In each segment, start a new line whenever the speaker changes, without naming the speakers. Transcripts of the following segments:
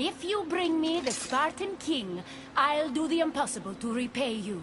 If you bring me the Spartan king, I'll do the impossible to repay you.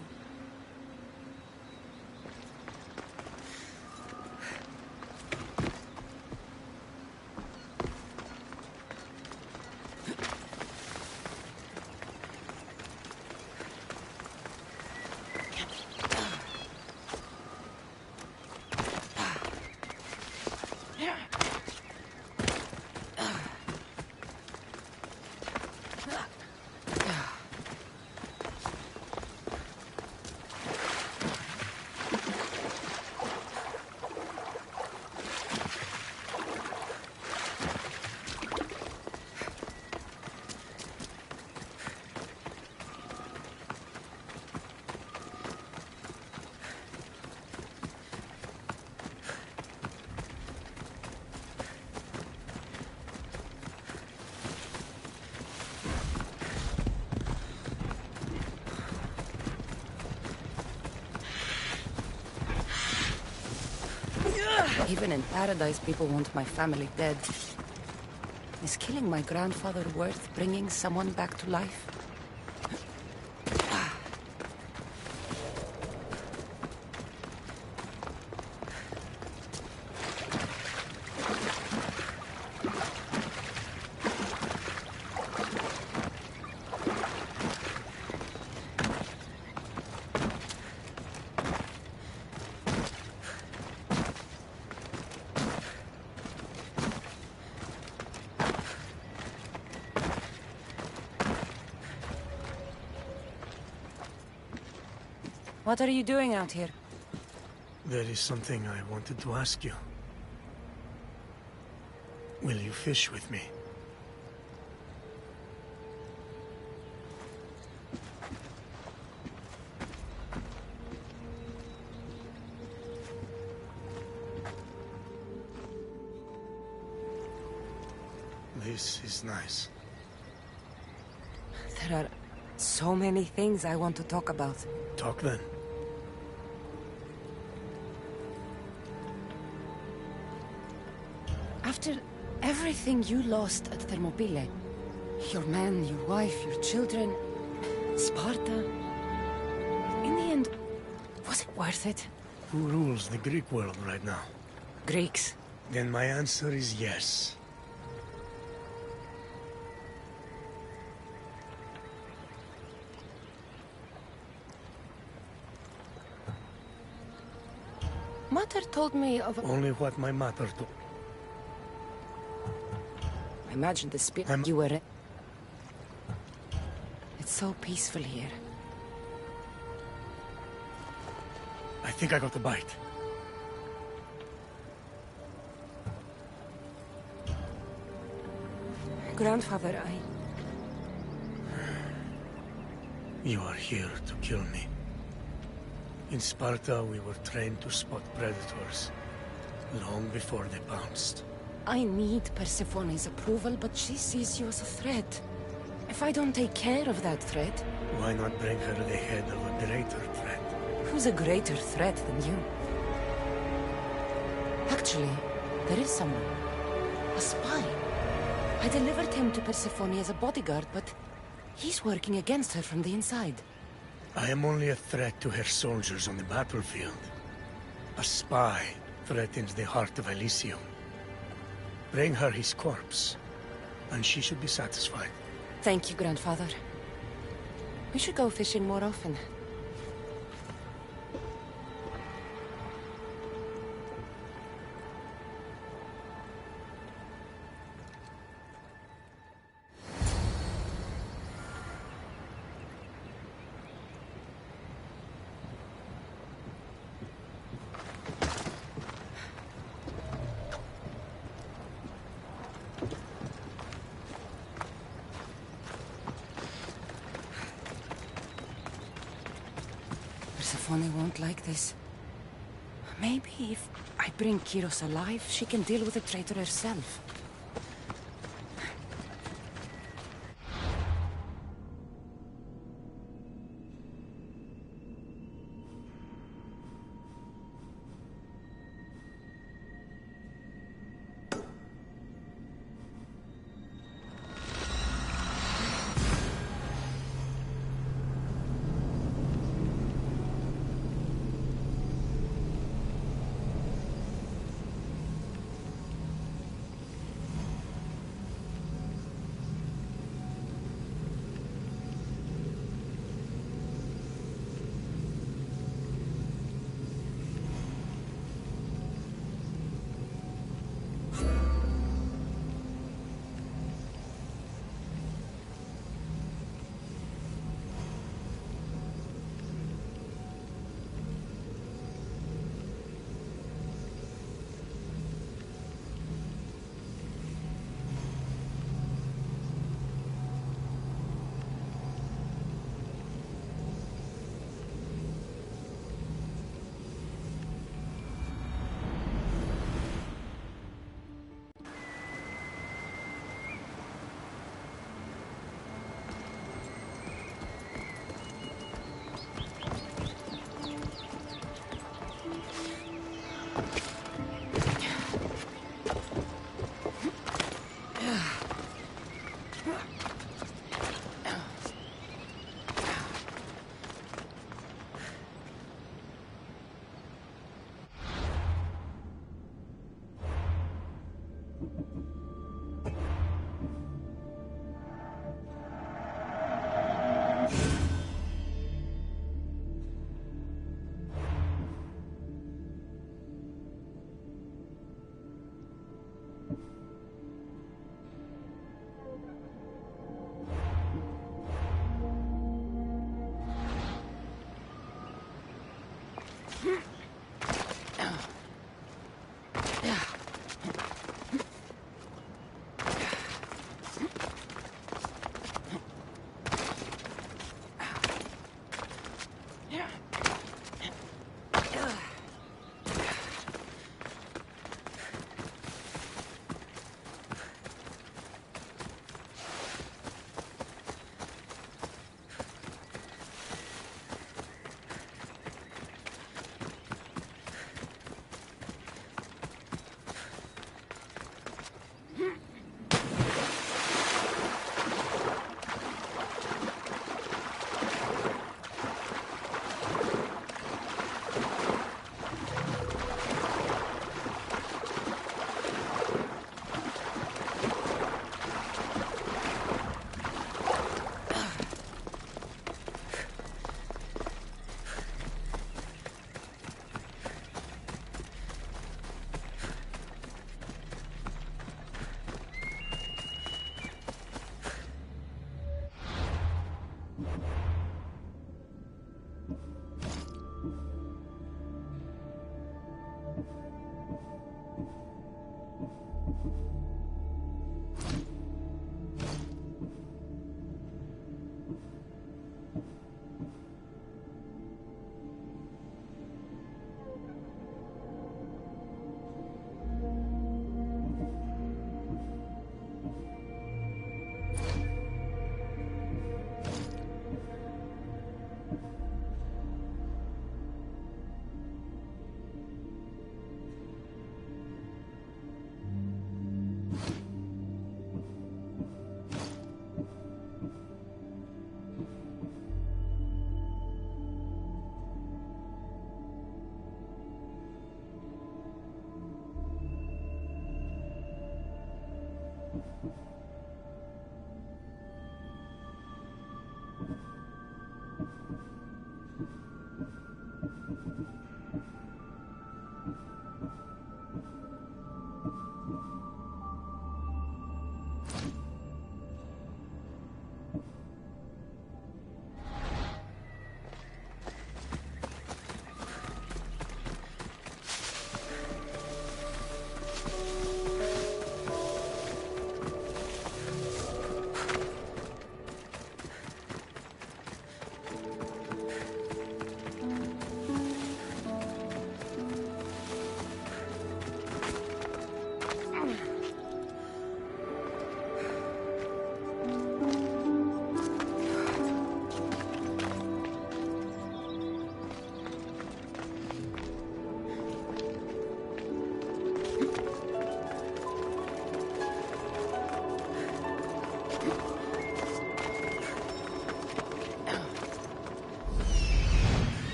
Even in paradise, people want my family dead. Is killing my grandfather worth bringing someone back to life? What are you doing out here?
There is something I wanted to ask you. Will you fish with me? This is nice.
There are so many things I want to talk about.
Talk then.
After everything you lost at Thermopylae, your men, your wife, your children, Sparta, in the end, was it worth it?
Who rules the Greek world right now?
Greeks.
Then my answer is yes.
Mater told me of...
Only what my mother told.
Imagine the spirit you were in. It's so peaceful here.
I think I got the bite.
Grandfather,
You are here to kill me. In Sparta, we were trained to spot predators, long before they pounced.
I need Persephone's approval, but she sees you as a threat. If I don't take care of that threat...
Why not bring her the head of a greater threat?
Who's a greater threat than you? Actually, there is someone. A spy. I delivered him to Persephone as a bodyguard, but he's working against her from the inside.
I am only a threat to her soldiers on the battlefield. A spy threatens the heart of Elysium. Bring her his corpse, and she should be satisfied.
Thank you, Grandfather. We should go fishing more often. Persephone won't like this. Maybe if I bring Kyros alive, she can deal with the traitor herself.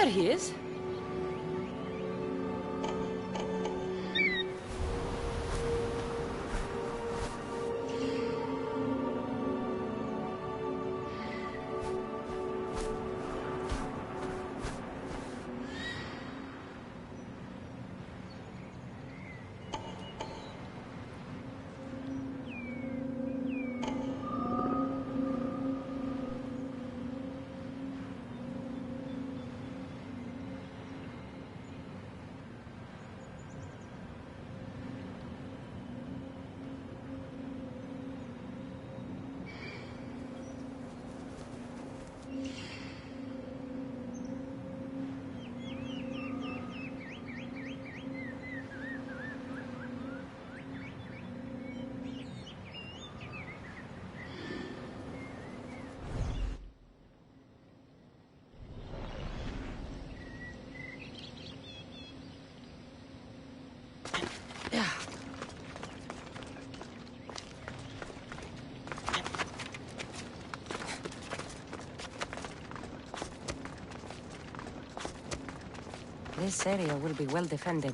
he is. This area will be well defended.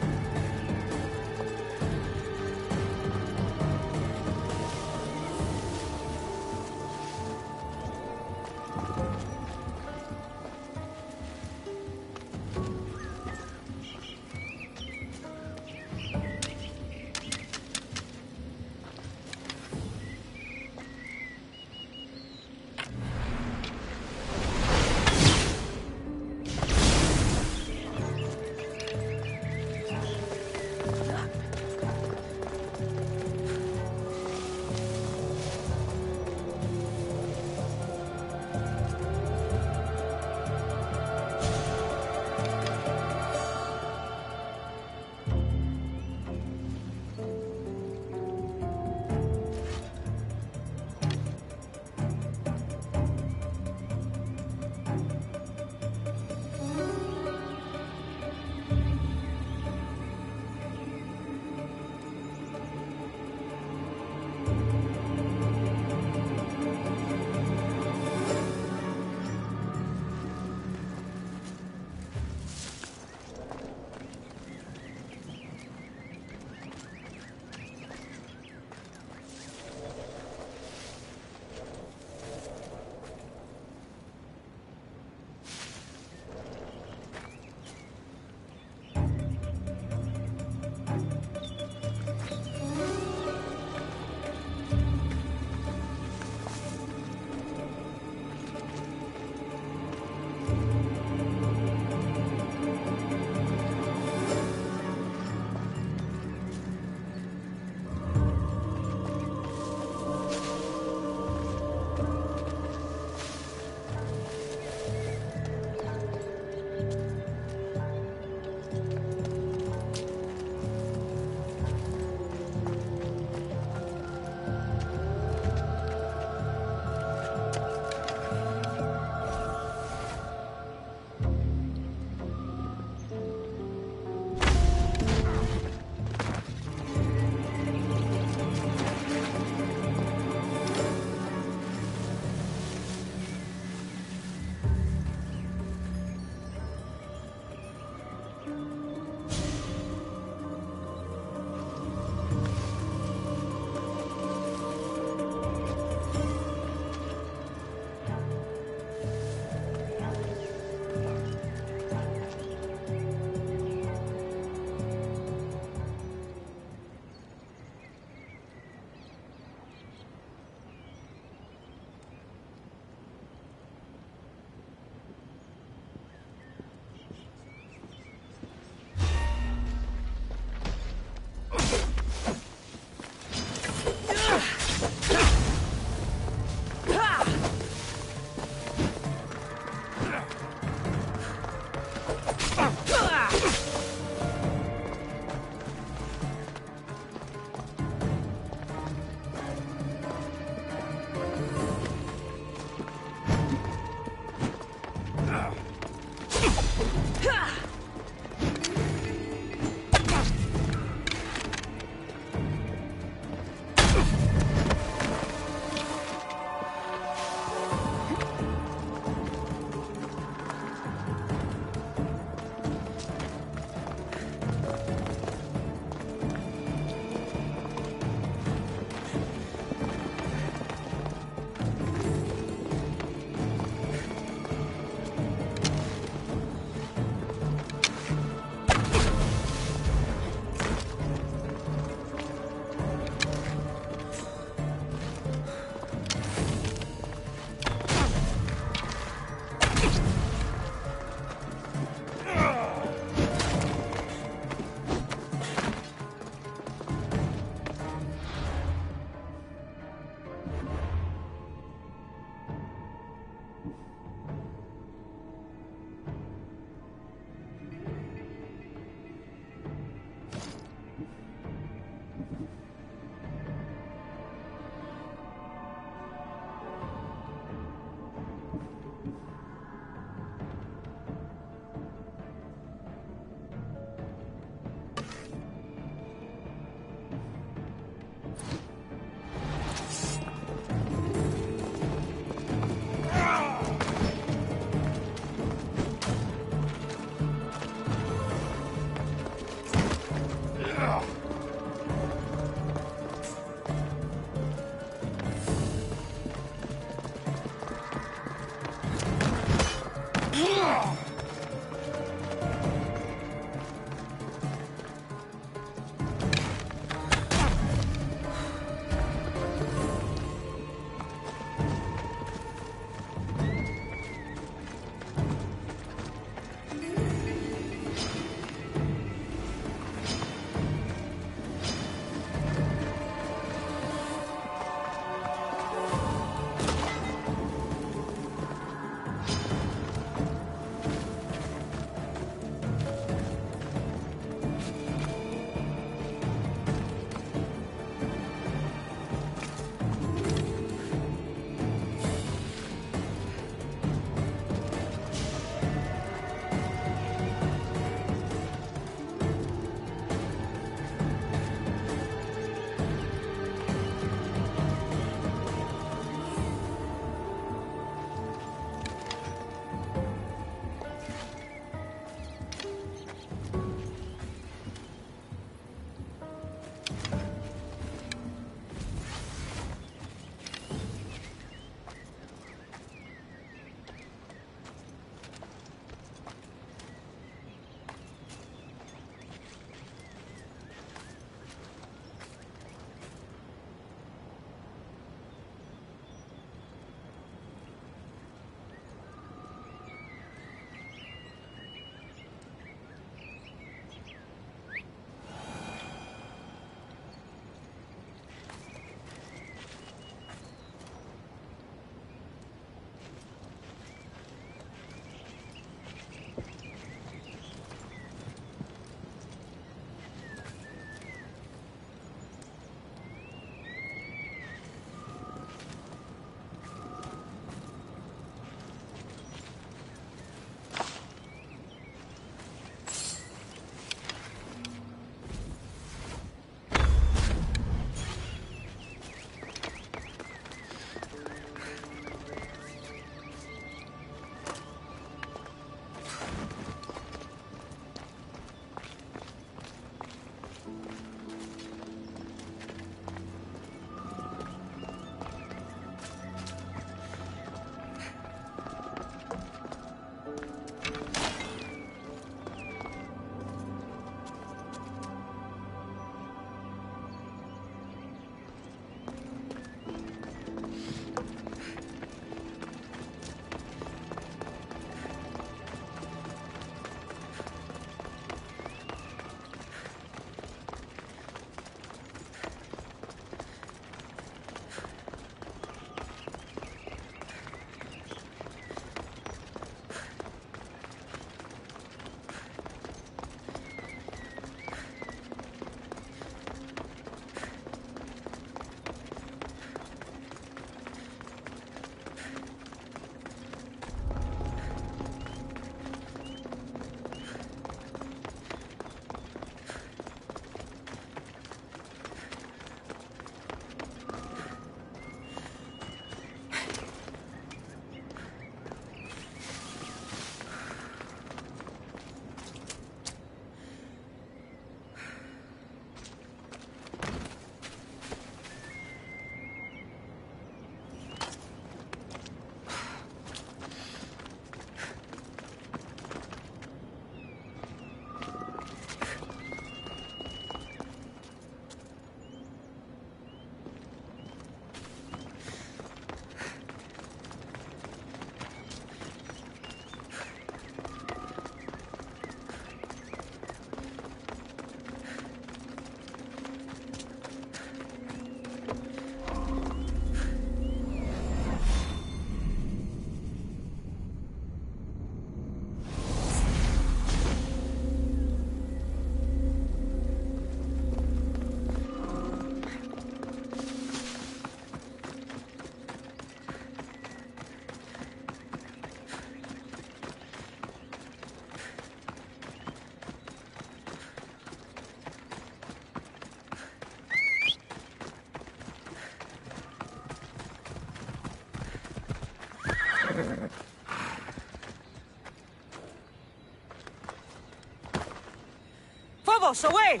Phobos, away!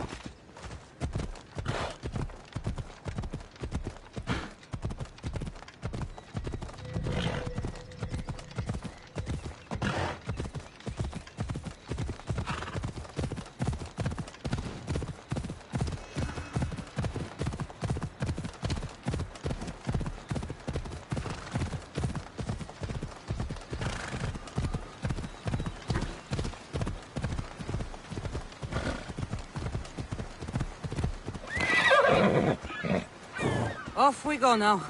Off we go now.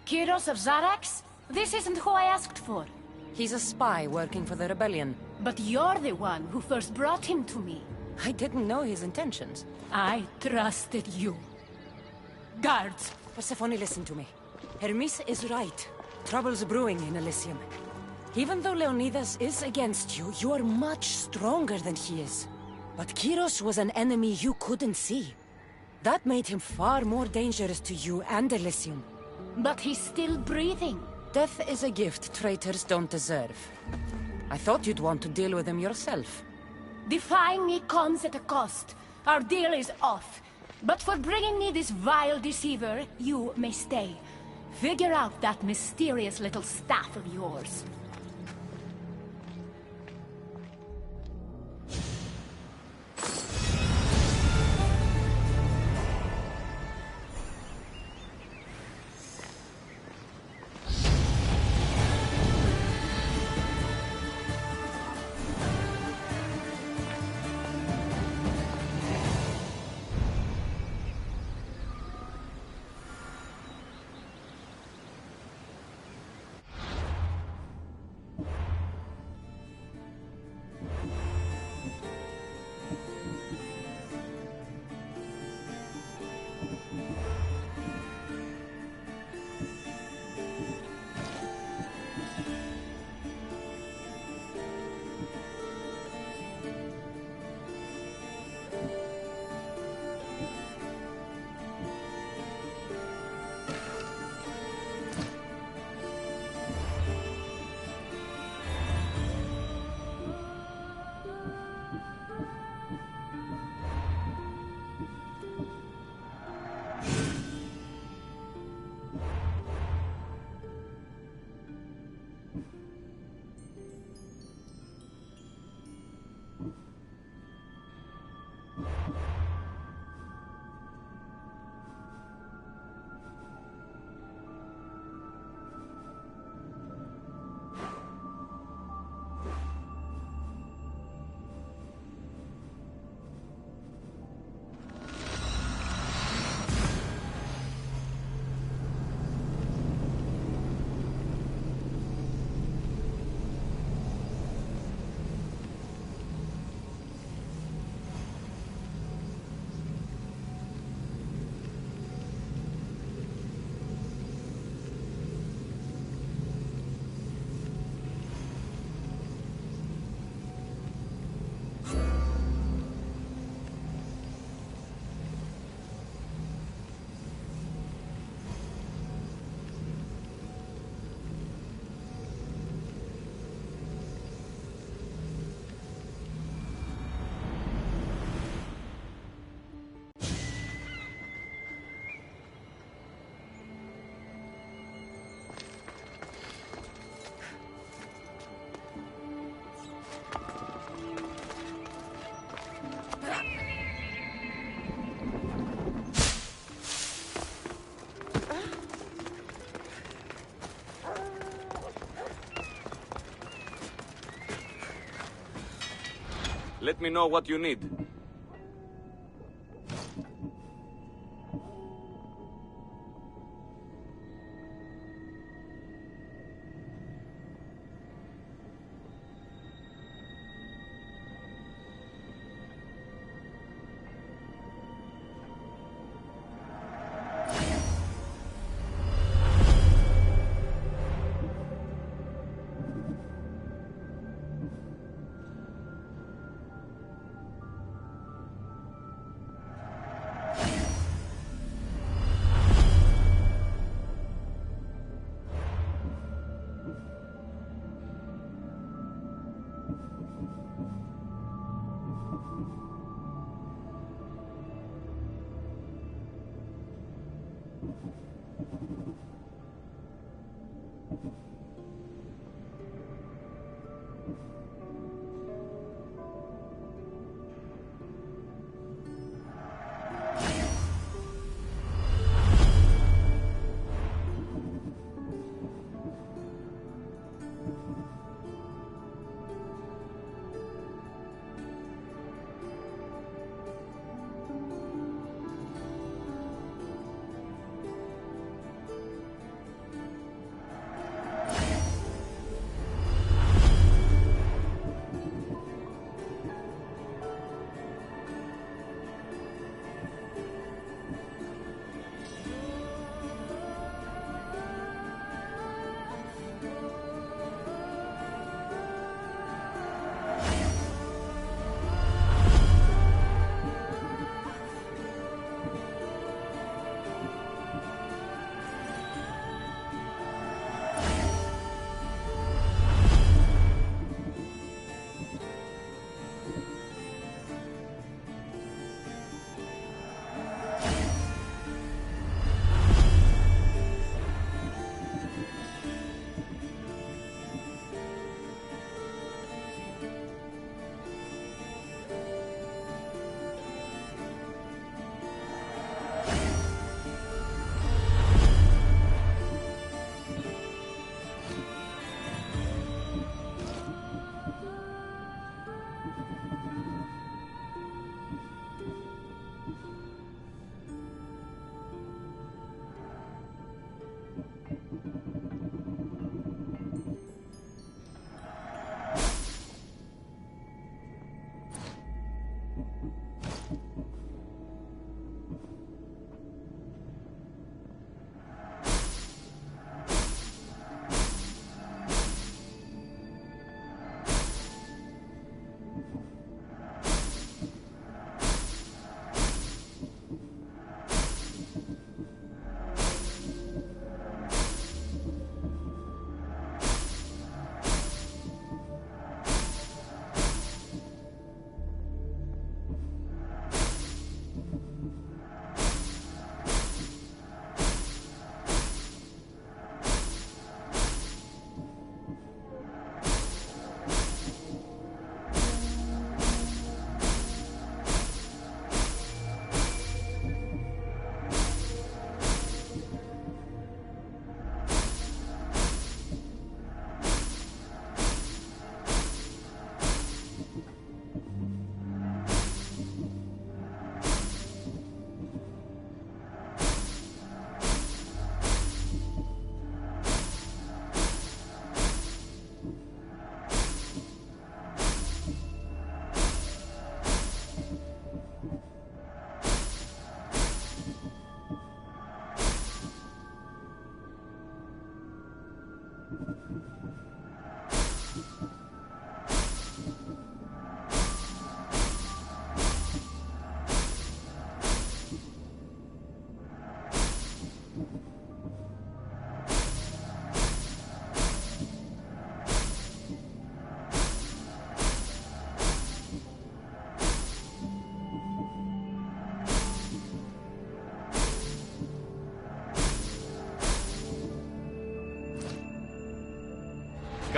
Kyros of Zarax? This isn't who I asked for.
He's a spy working for the rebellion.
But you're the one who first brought him to me.
I didn't know his intentions.
I trusted you. Guards!
Persephone, listen to me. Hermes is right. Trouble's brewing in Elysium. Even though Leonidas is against you, you are much stronger than he is. But Kyros was an enemy you couldn't see. That made him far more dangerous to you and Elysium.
But he's still breathing.
Death is a gift traitors don't deserve. I thought you'd want to deal with him yourself.
Defying me comes at a cost. Our deal is off. But for bringing me this vile deceiver, you may stay. Figure out that mysterious little staff of yours.
Let me know what you need.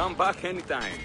Come back anytime.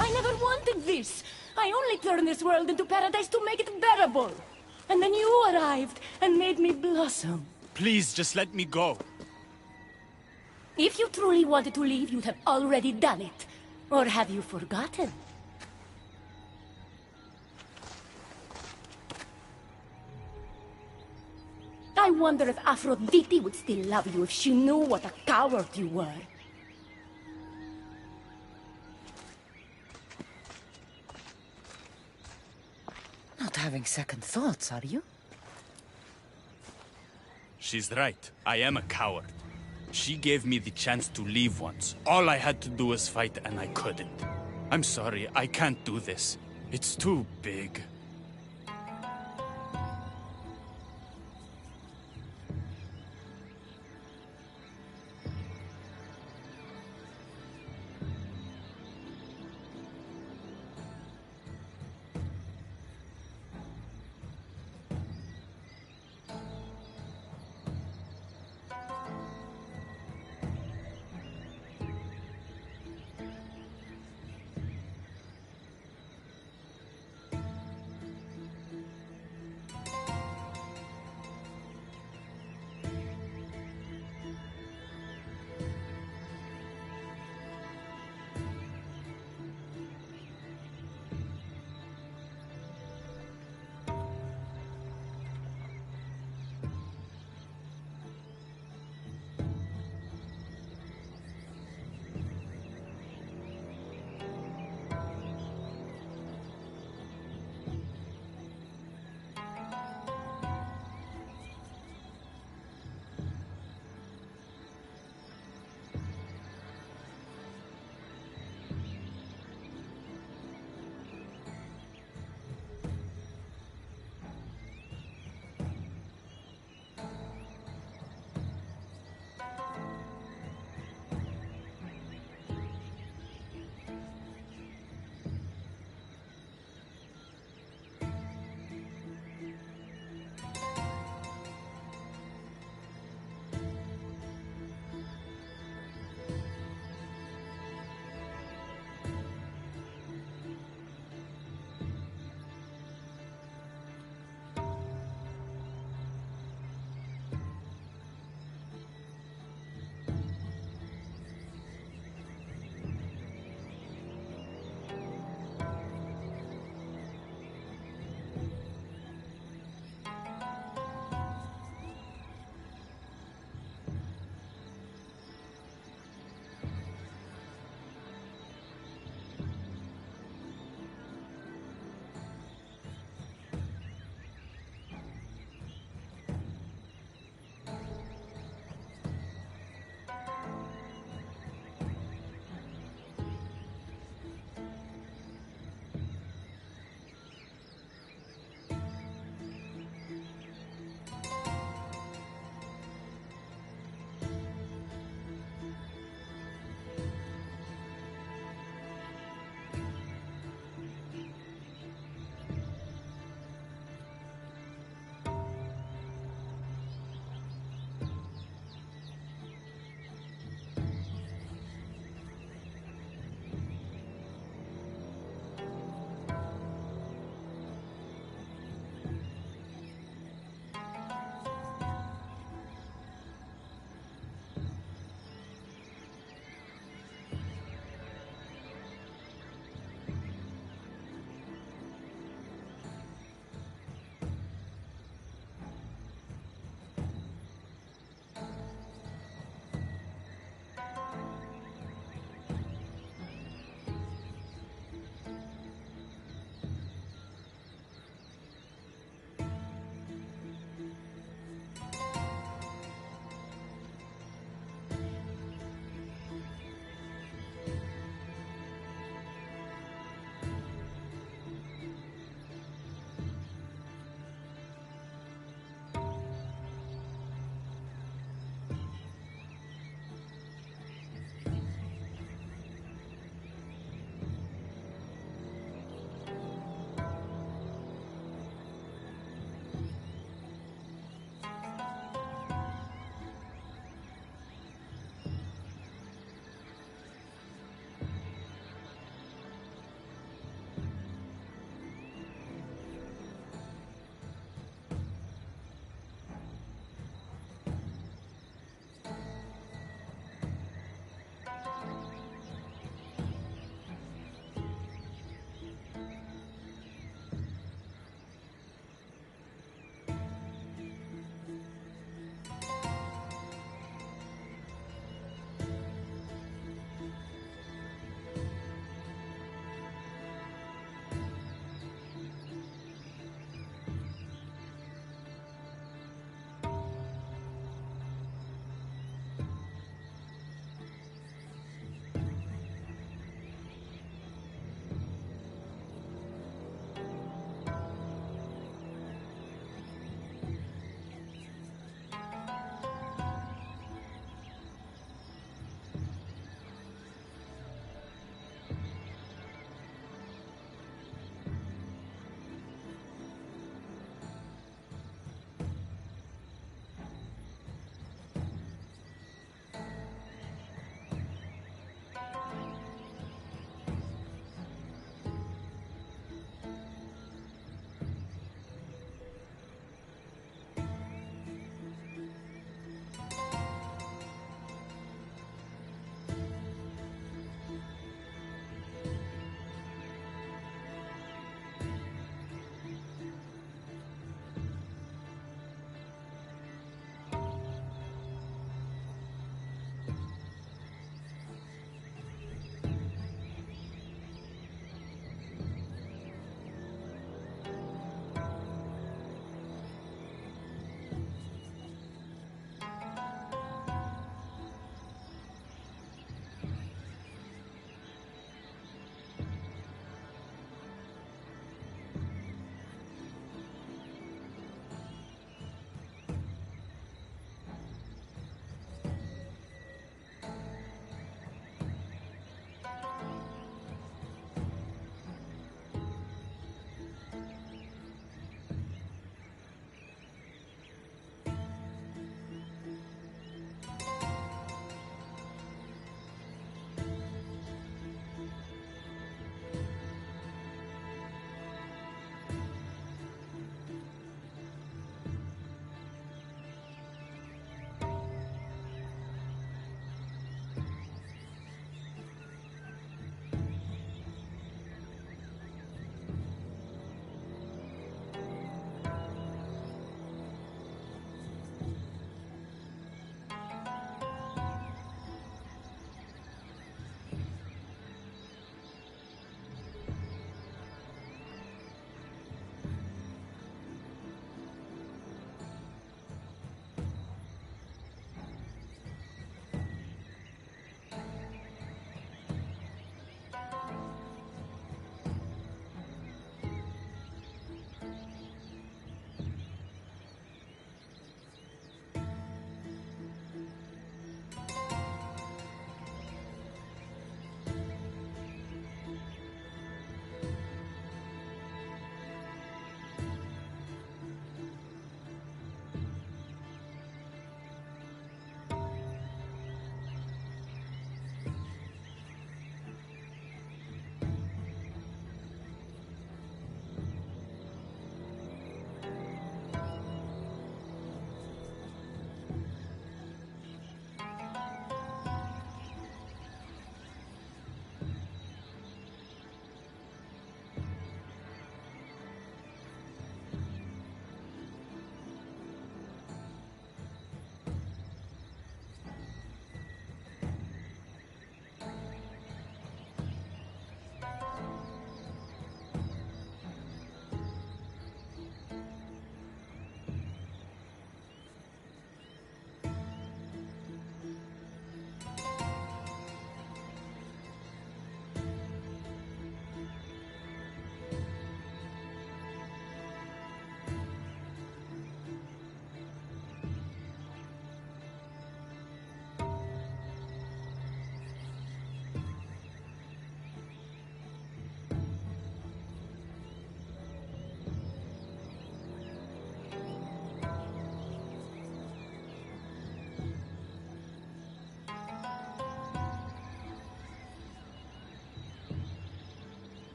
I never wanted this. I only turned this world into paradise to make it bearable. And then you arrived and made me blossom.
Please, just let me go.
If you truly wanted to leave, you'd have already done it. Or have you forgotten? I wonder if Aphrodite would still love you if she knew what a coward you were.
Not having second thoughts, are you?
She's right. I am a coward. She gave me the chance to leave once. All I had to do was fight, and I couldn't. I'm sorry, I can't do this. It's too big.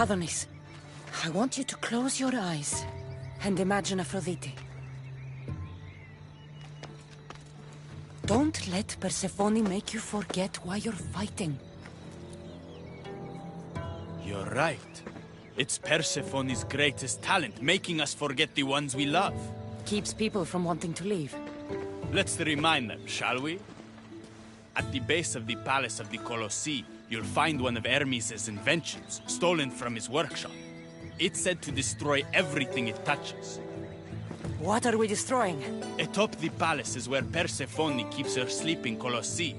Adonis, I want you to close your eyes and imagine Aphrodite. Don't let Persephone make you forget why you're fighting.
You're right. It's Persephone's greatest talent, making us forget the ones we love.
Keeps people from wanting to leave.
Let's remind them, shall we? At the base of the Palace of the Colossi, you'll find one of Hermes' inventions, stolen from his workshop. It's said to destroy everything it touches.
What are we destroying?
Atop the palace is where Persephone keeps her sleeping Colossi.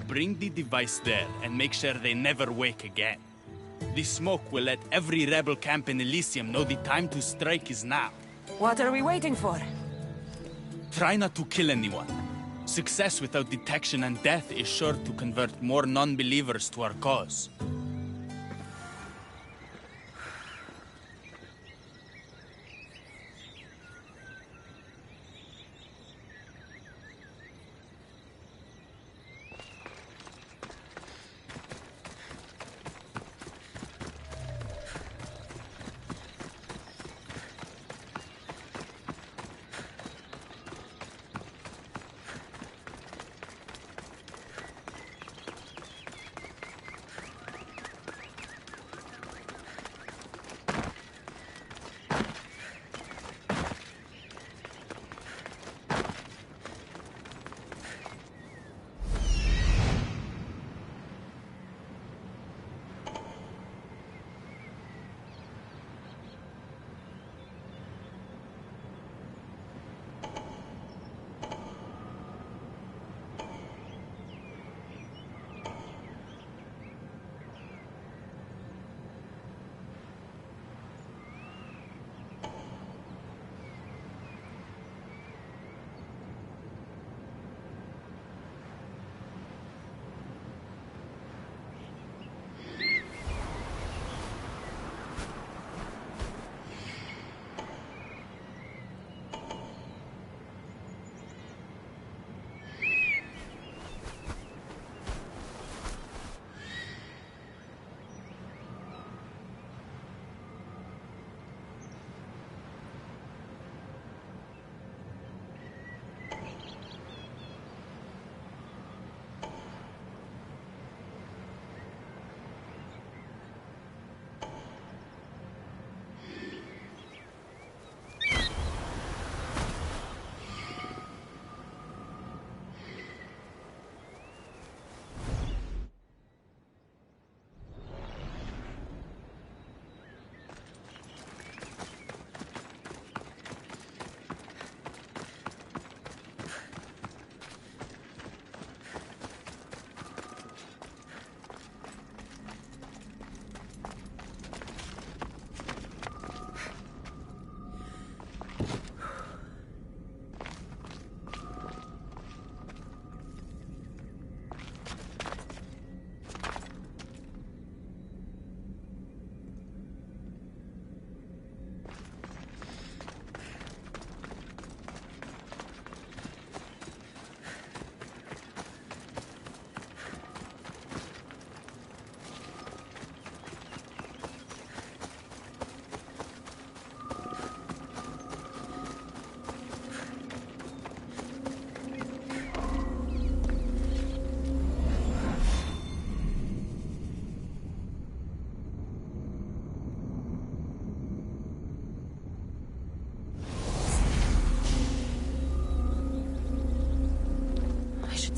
Bring the device there and make sure they never wake again. The smoke will let every rebel camp in Elysium know the time to strike is now.
What are we waiting for?
Try not to kill anyone. Success without detection and death is sure to convert more non-believers to our cause.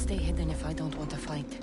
Stay hidden if I don't want to fight.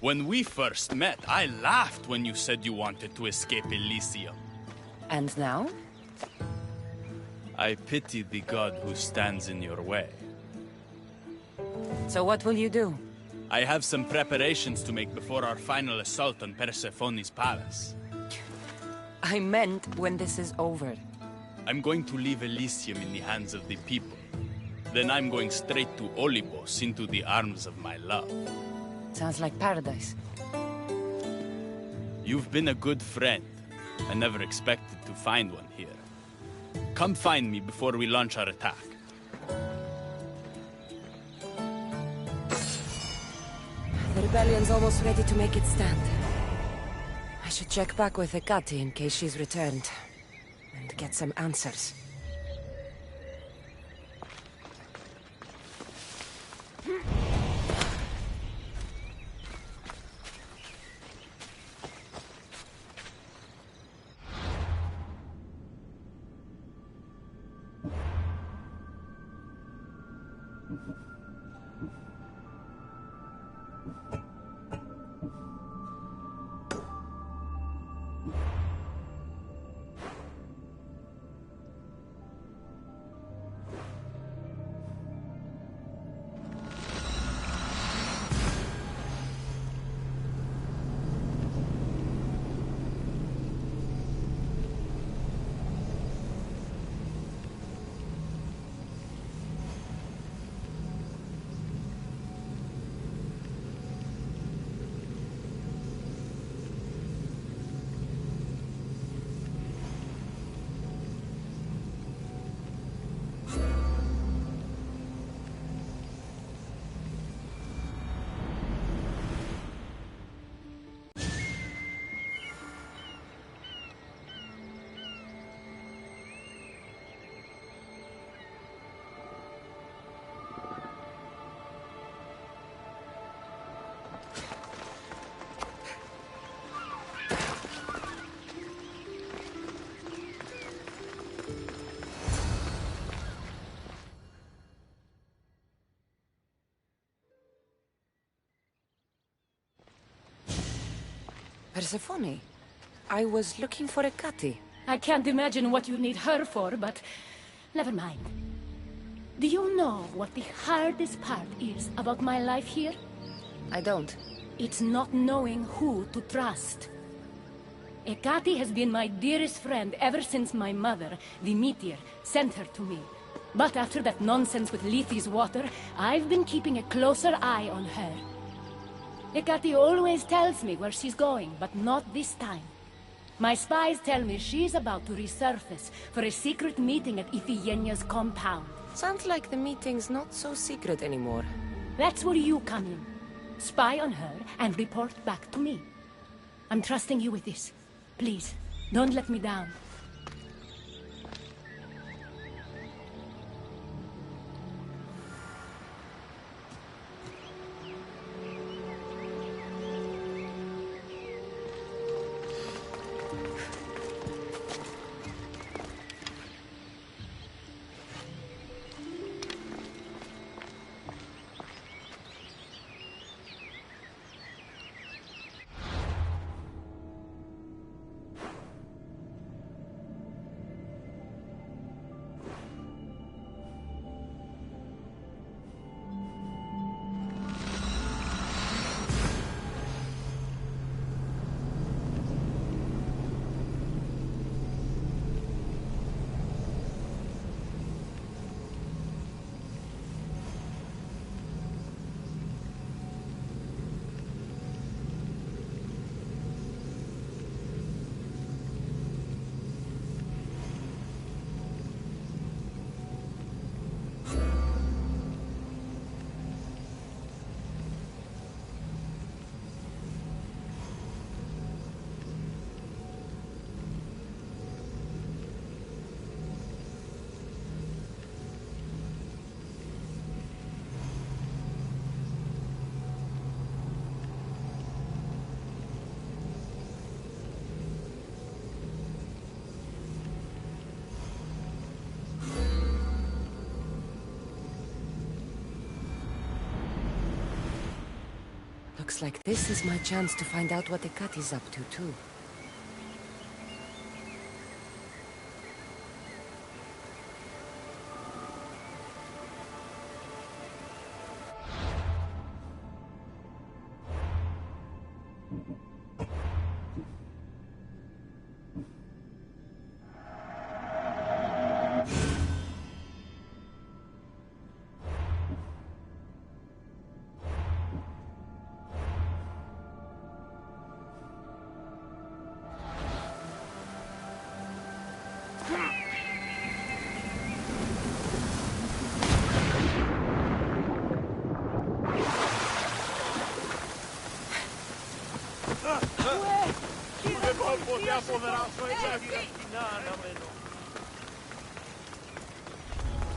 When we first met, I laughed when you said you wanted to escape Elysium.
And now?
I pity the god who stands in your way.
So what will you do?
I have some preparations to make before our final assault on Persephone's palace.
I meant when this is over.
I'm going to leave Elysium in the hands of the people. Then I'm going straight to Olibos, into the arms of my love.
Sounds like paradise.
You've been a good friend. I never expected to find one here. Come find me before we launch our attack.
The rebellion's almost ready to make its stand. I should check back with Hitabi in case she's returned. And get some answers. Persephone, I was looking for Hitabi.
I can't imagine what you need her for, but never mind. Do you know what the hardest part is about my life here?
I don't.
It's not knowing who to trust. Hecate has been my dearest friend ever since my mother, the meteor, sent her to me. But after that nonsense with Lethe's water, I've been keeping a closer eye on her. Hecate always tells me where she's going, but not this time. My spies tell me she's about to resurface for a secret meeting at Iphigenia's compound.
Sounds like the meeting's not so secret anymore.
That's where you come in. Spy on her and report back to me. I'm trusting you with this. Please, don't let me down.
Looks like this is my chance to find out what Hecate's up to, too.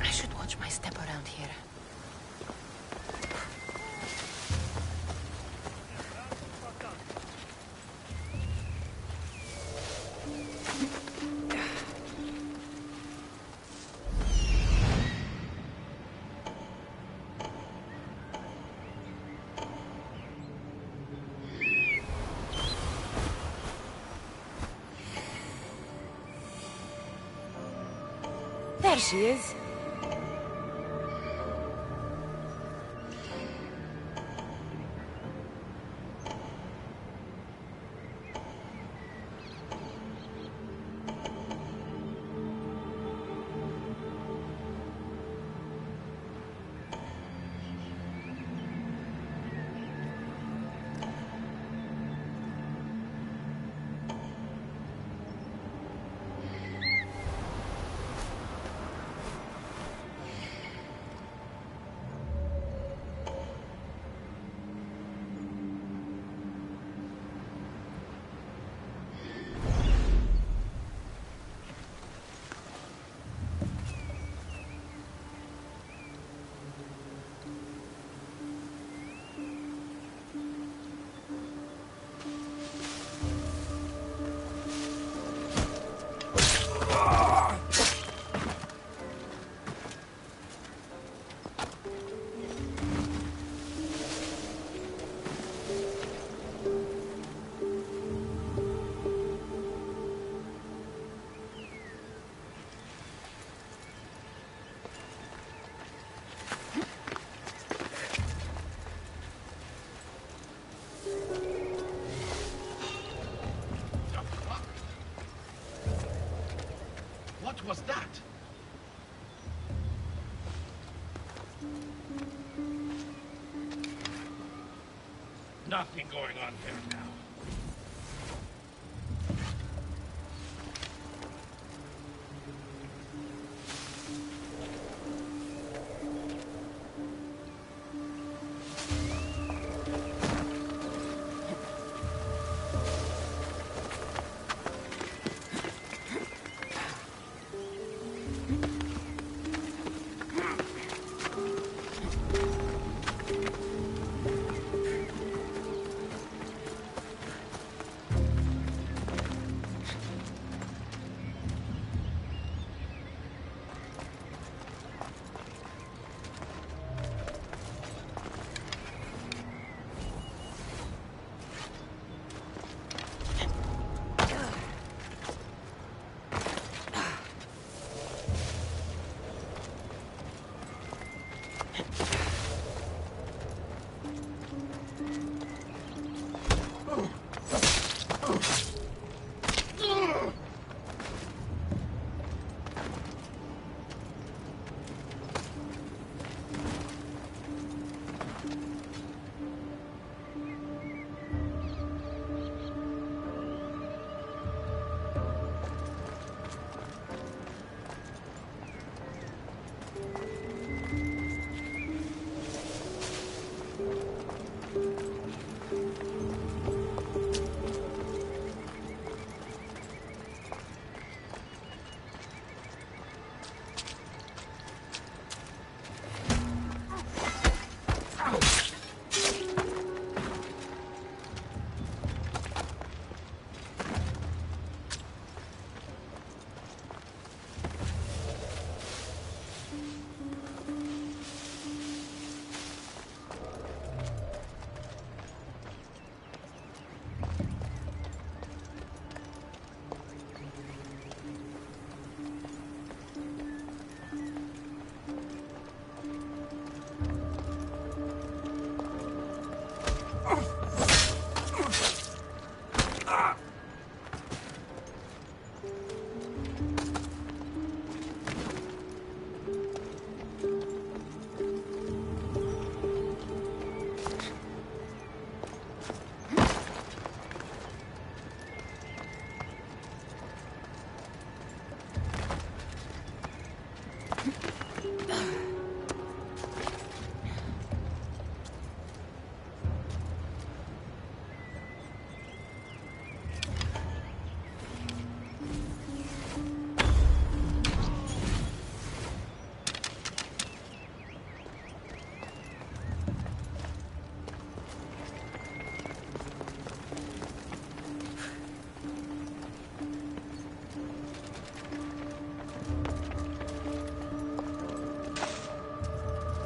I should watch my step around here. There she is.
Nothing going on here now.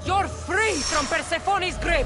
You're free from Persephone's grip!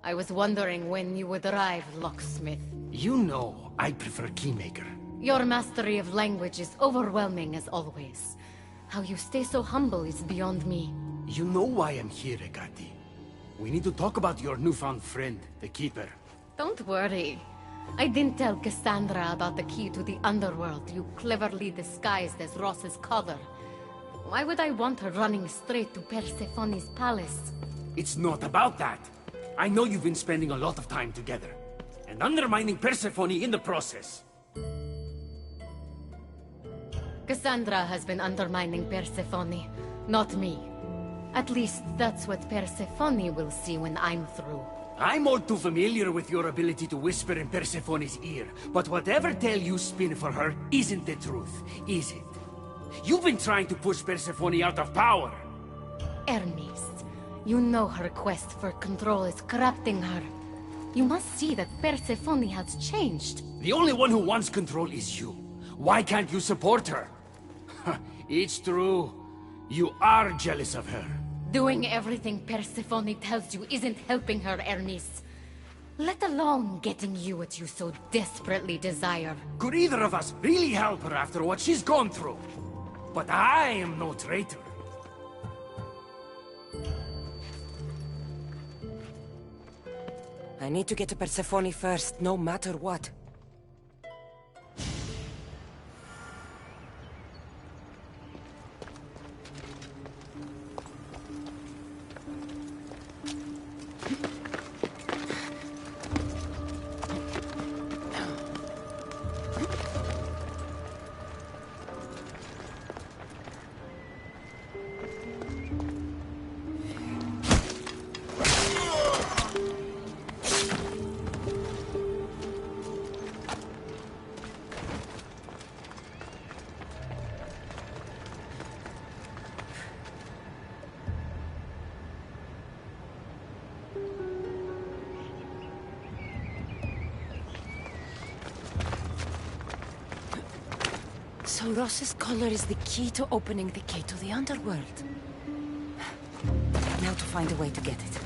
I was wondering when you would arrive, locksmith.
You know, I prefer Keymaker.
Your mastery of language is overwhelming as always. How you stay so humble is beyond me.
You know why I'm here, Hecate. We need to talk about your newfound friend, the Keeper.
Don't worry. I didn't tell Cassandra about the key to the underworld you cleverly disguised as Ross's cover. Why would I want her running straight to Persephone's palace?
It's not about that. I know you've been spending a lot of time together, and undermining Persephone in the process.
Cassandra has been undermining Persephone, not me. At least that's what Persephone will see when I'm through.
I'm all too familiar with your ability to whisper in Persephone's ear, but whatever tale you spin for her isn't the truth, is it? You've been trying to push Persephone out of power.
Hermes, you know her quest for control is corrupting her. You must see that Persephone has changed.
The only one who wants control is you. Why can't you support her? It's true. You are jealous of her.
Doing everything Persephone tells you isn't helping her, Hermes. Let alone getting you what you so desperately desire.
Could either of us really help her after what she's gone through? But I am no traitor.
I need to get to Persephone first, no matter what. So Ross's collar is the key to opening the gate to the underworld. Now to find a way to get it.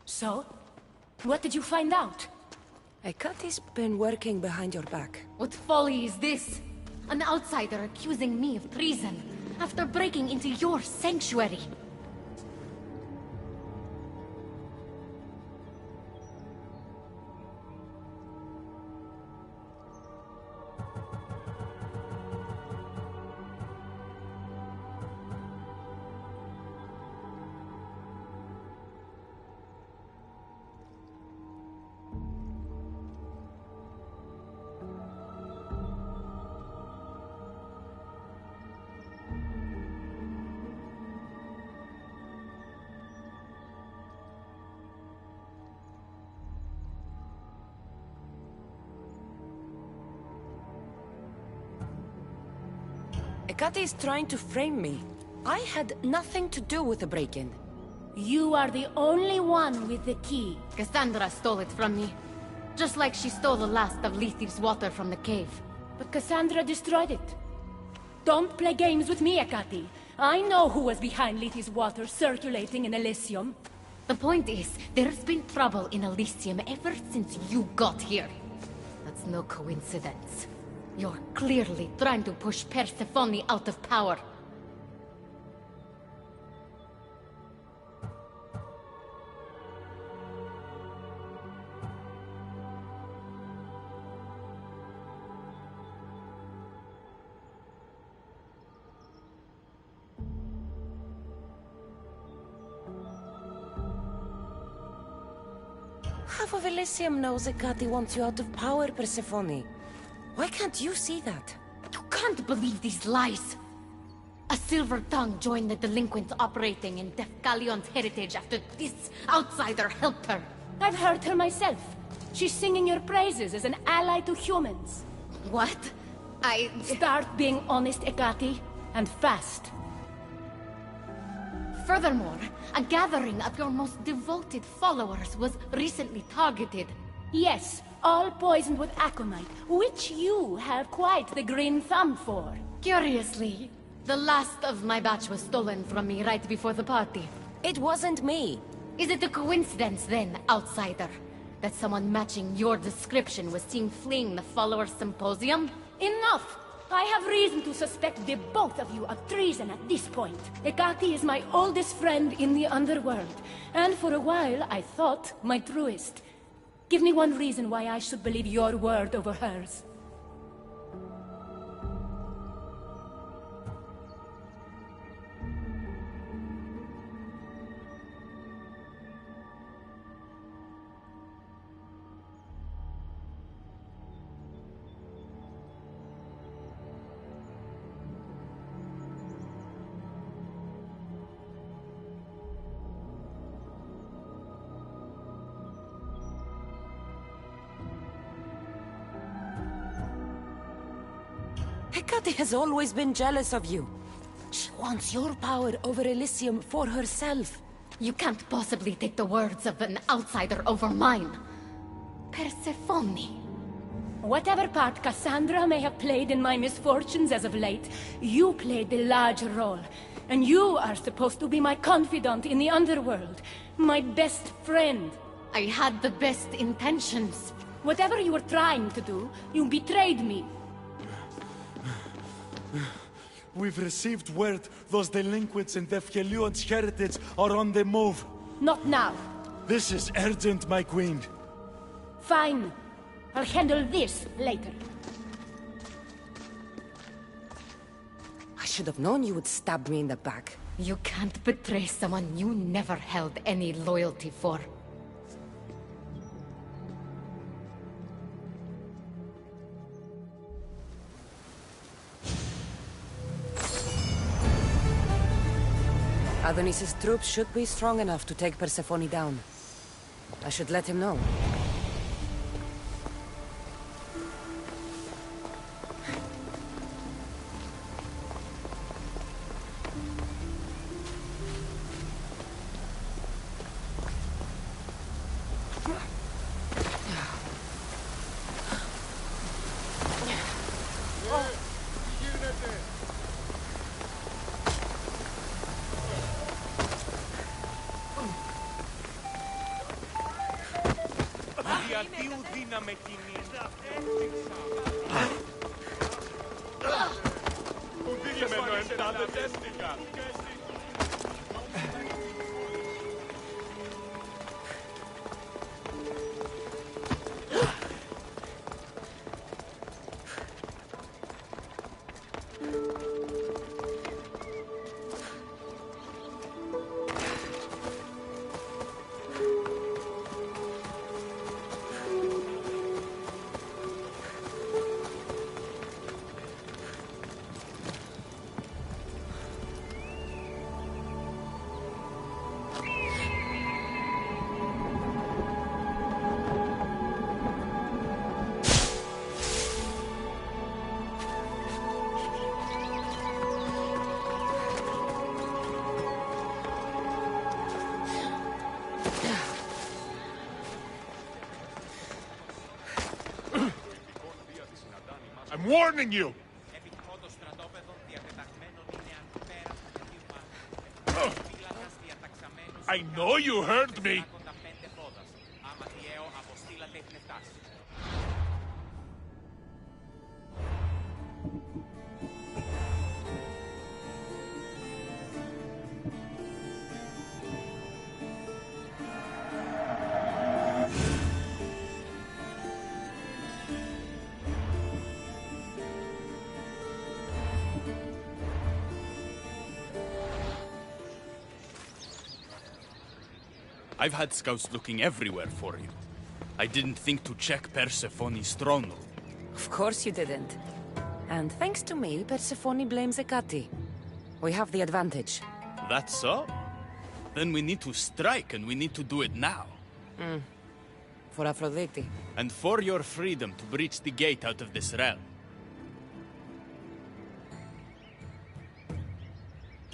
So? What did you find out?
Hekate's been working behind your back.
What folly is this? An outsider accusing me of treason after breaking into your sanctuary.
Hecate is trying to frame me. I had nothing to do with the break-in.
You are the only one with the key.
Cassandra stole it from me. Just like she stole the last of Lethe's water from the cave.
But Cassandra destroyed it. Don't play games with me, Hecate. I know who was behind Lethe's water circulating in Elysium.
The point is, there's been trouble in Elysium ever since you got here. That's no coincidence. You're clearly trying to push Persephone out of power.
Half of Elysium knows Hecate wants you out of power, Persephone. Why can't you see that?
You can't believe these lies! A silver tongue joined the delinquents operating in Defcalion's heritage after this outsider helped her.
I've heard her myself. She's singing your praises as an ally to humans.
What?
Start being honest, Hecate, and fast.
Furthermore, a gathering of your most devoted followers was recently targeted.
Yes, all poisoned with aconite, which you have quite the green thumb for.
Curiously, the last of my batch was stolen from me right before the party.
It wasn't me.
Is it a coincidence then, outsider, that someone matching your description was seen fleeing the followers' symposium?
Enough! I have reason to suspect the both of you of treason at this point. Hecate is my oldest friend in the underworld, and for a while I thought my truest. Give me one reason why I should believe your word over hers.
Hecate has always been jealous of you. She wants your power over Elysium for herself.
You can't possibly take the words of an outsider over mine. Persephone.
Whatever part Cassandra may have played in my misfortunes as of late, you played the larger role. And you are supposed to be my confidant in the underworld. My best friend.
I had the best intentions.
Whatever you were trying to do, you betrayed me.
We've received word those delinquents in Defkelion's heritage are on the move.
Not now.
This is urgent, my queen.
Fine. I'll handle this later.
I should have known you would stab me in the back.
You can't betray someone you never held any loyalty for.
Adonis's troops should be strong enough to take Persephone down. I should let him know.
I'm warning you! I know you heard me!
I've had scouts looking everywhere for you. I didn't think to check Persephone's throne room.
Of course you didn't. And thanks to me, Persephone blames Hecate. We have the advantage.
That's so? Then we need to strike, and we need to do it now.
For Aphrodite.
And for your freedom to breach the gate out of this realm.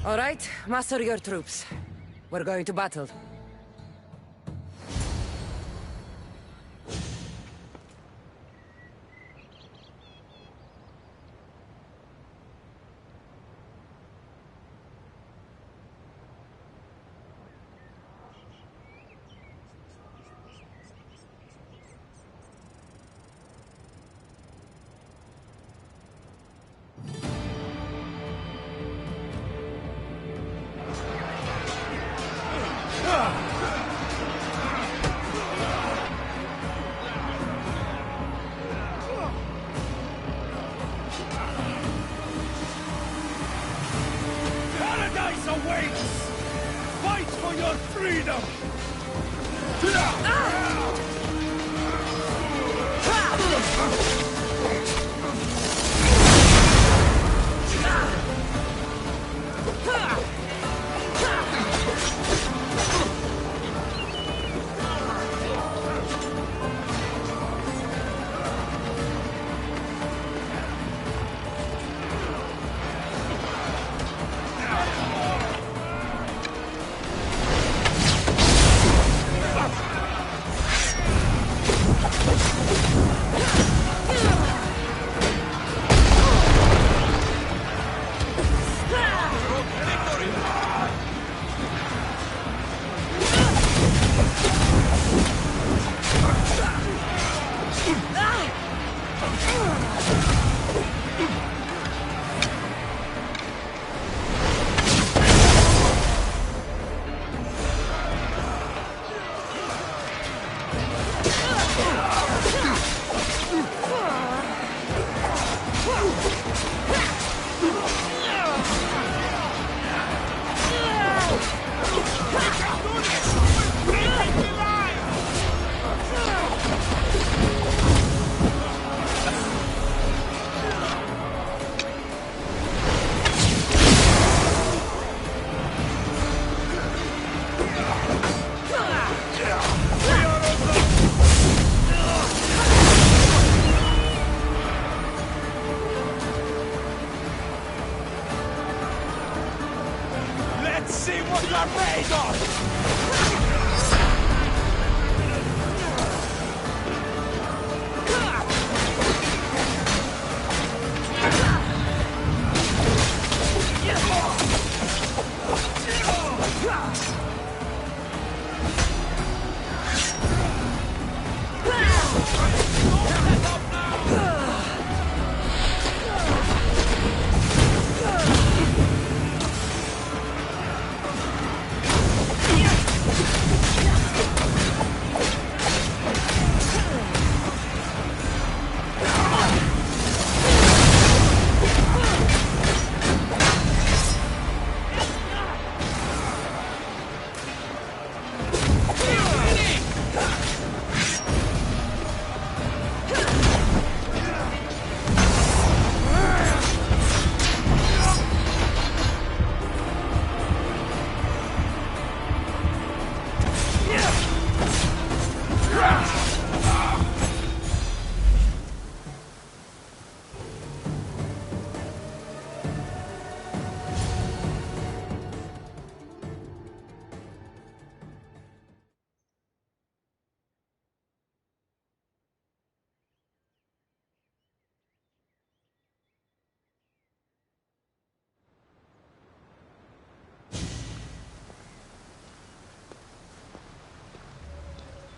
All right, muster your troops. We're going to battle.
Paradise awaits! Fight for your freedom! Let's see what you're made of!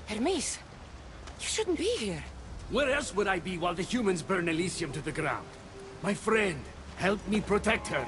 Hermes, you shouldn't be here.
Where else would I be while the humans burn Elysium to the ground? My friend, help me protect her.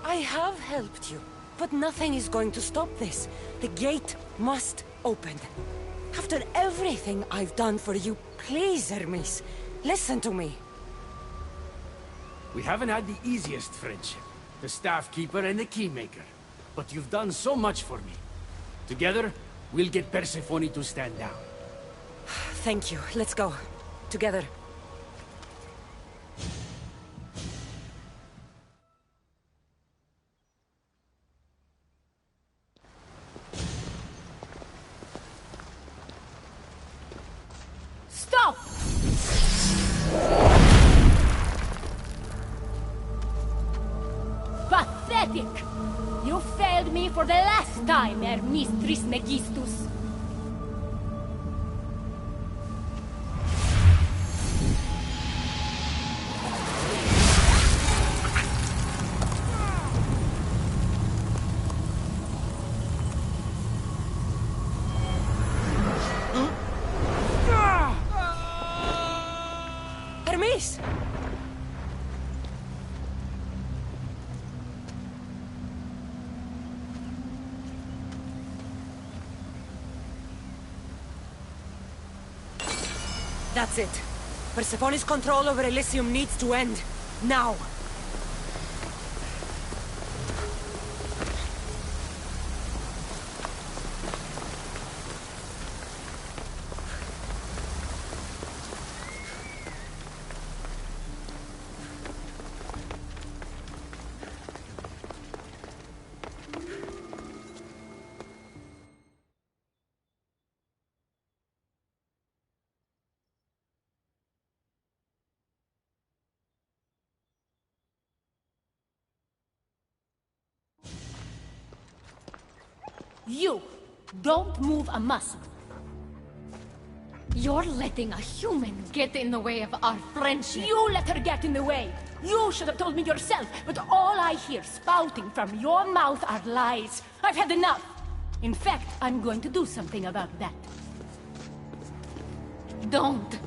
I have helped you, but nothing is going to stop this. The gate must open. After everything I've done for you, please, Hermes, listen to me.
We haven't had the easiest friendship. The staff keeper and the keymaker. But you've done so much for me. Together, we'll get Persephone to stand down.
Thank you. Let's go. Together.
Stop! Pathetic! You failed me for the last time, Hermes Trismegistus.
Hermes! That's it. Persephone's control over Elysium needs to end. Now!
You don't move a muscle.
You're letting a human get in the way of our friendship.
You let her get in the way. You should have told me yourself, but all I hear spouting from your mouth are lies. I've had enough. In fact, I'm going to do something about that.
Don't.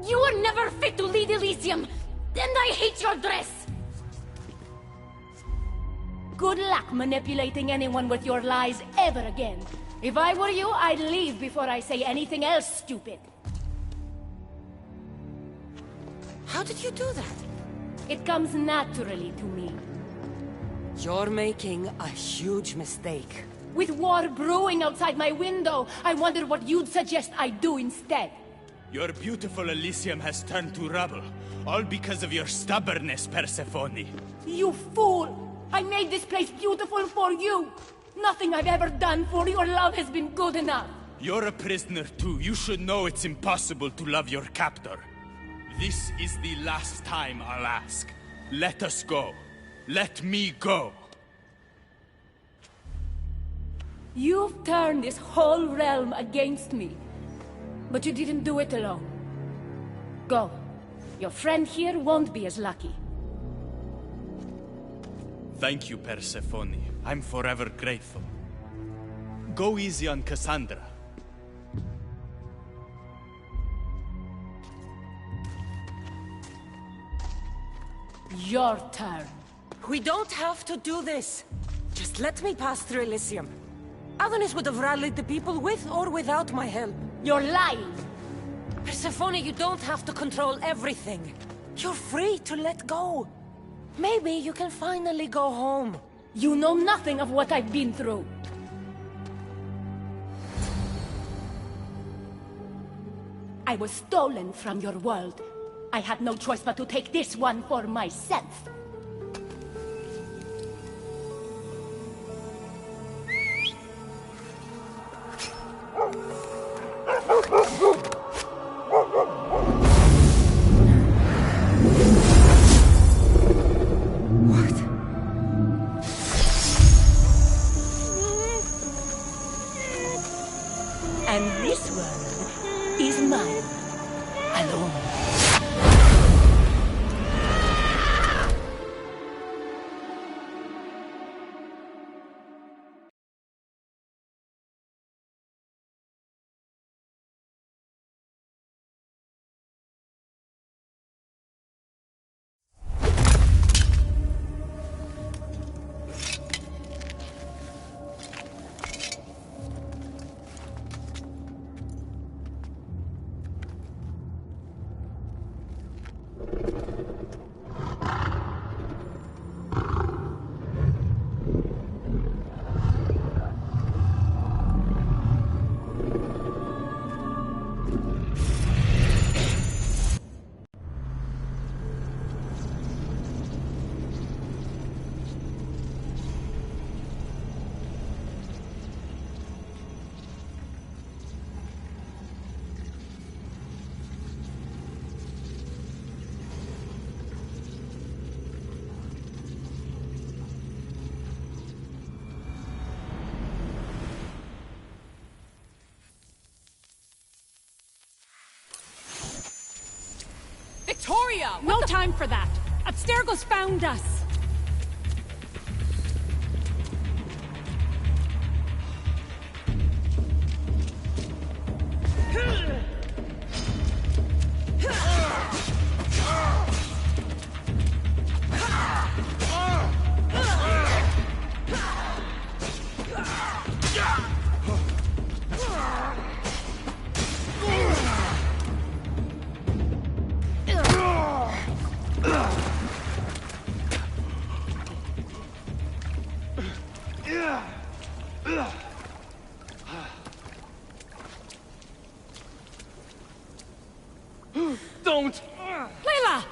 You were never fit to lead Elysium, and I hate your dress.
Good luck manipulating anyone with your lies ever again. If I were you, I'd leave before I say anything else stupid.
How did you do that?
It comes naturally to me.
You're making a huge mistake.
With war brewing outside my window, I wonder what you'd suggest I do instead.
Your beautiful Elysium has turned to rubble, all because of your stubbornness, Persephone.
You fool! I made this place beautiful for you! Nothing I've ever done for your love has been good enough!
You're a prisoner too. You should know it's impossible to love your captor. This is the last time I'll ask. Let us go. Let me go.
You've turned this whole realm against me. But you didn't do it alone. Go. Your friend here won't be as lucky.
Thank you, Persephone. I'm forever grateful. Go easy on Cassandra.
your turn.
We don't have to do this. Just let me pass through Elysium. Adonis would have rallied the people with or without my help.
You're lying.
Persephone, you don't have to control everything. You're free to let go. Maybe you can finally go home.
You know nothing of what I've been through. I was stolen from your world. I had no choice but to take this one for myself. And this world is mine, alone.
Victoria! No time for that! Abstergo's found us!
Don't!
Layla!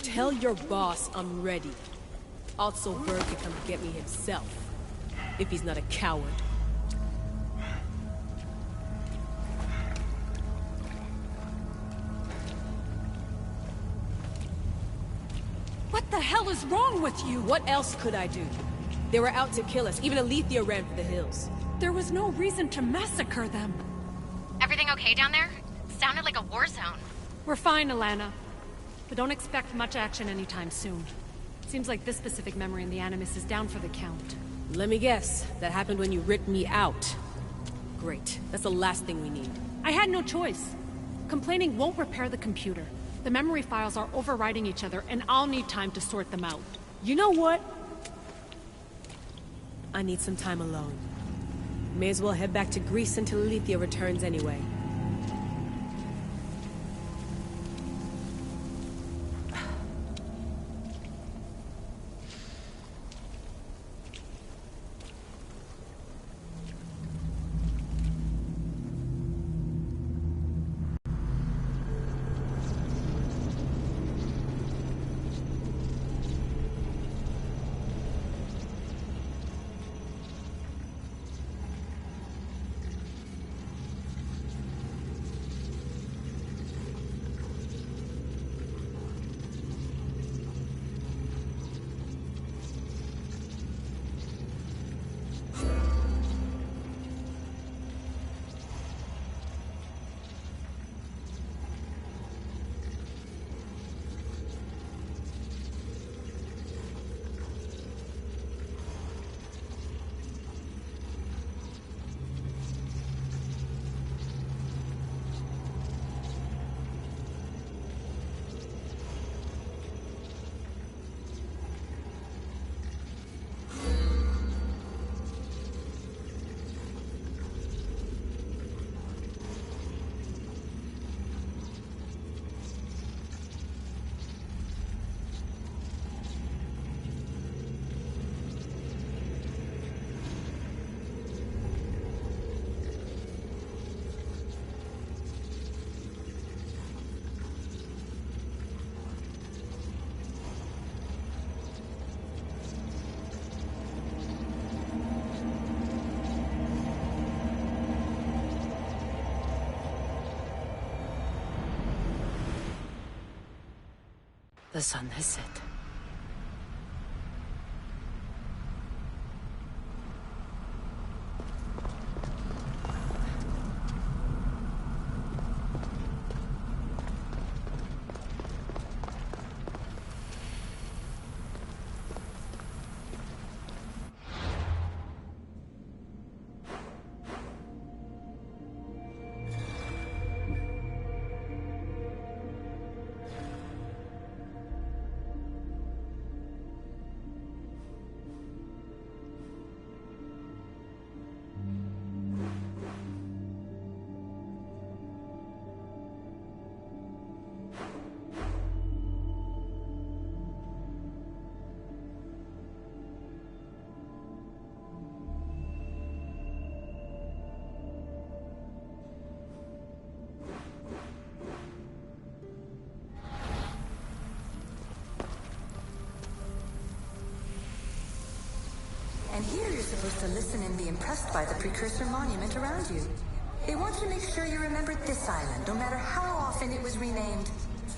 Tell your boss I'm ready. Also, Bird can come get me himself. If he's not a coward.
What the hell is wrong with you?
What else could I do? They were out to kill us. Even Alethea ran for the hills.
There was no reason to massacre them.
Everything okay down there? Sounded like a war zone.
We're fine, Alana. But don't expect much action anytime soon. Seems like this specific memory in the Animus is down for the count.
Let me guess. That happened when you ripped me out. Great. That's the last thing we need.
I had no choice. Complaining won't repair the computer. The memory files are overriding each other, and I'll need time to sort them out. You know what?
I need some time alone. May as well head back to Greece until Alethea returns anyway.
The sun has set.
And here you're supposed to listen and be impressed by the precursor monument around you. They want you to make sure you remembered this island, no matter how often it was renamed.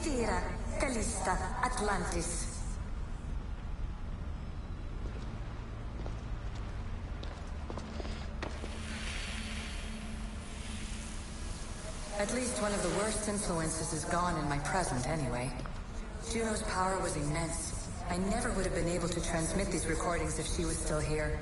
Terra, Callista, Atlantis. At least one of the worst influences is gone in my present, anyway. Juno's power was immense. I never would have been able to transmit these recordings if she was still here.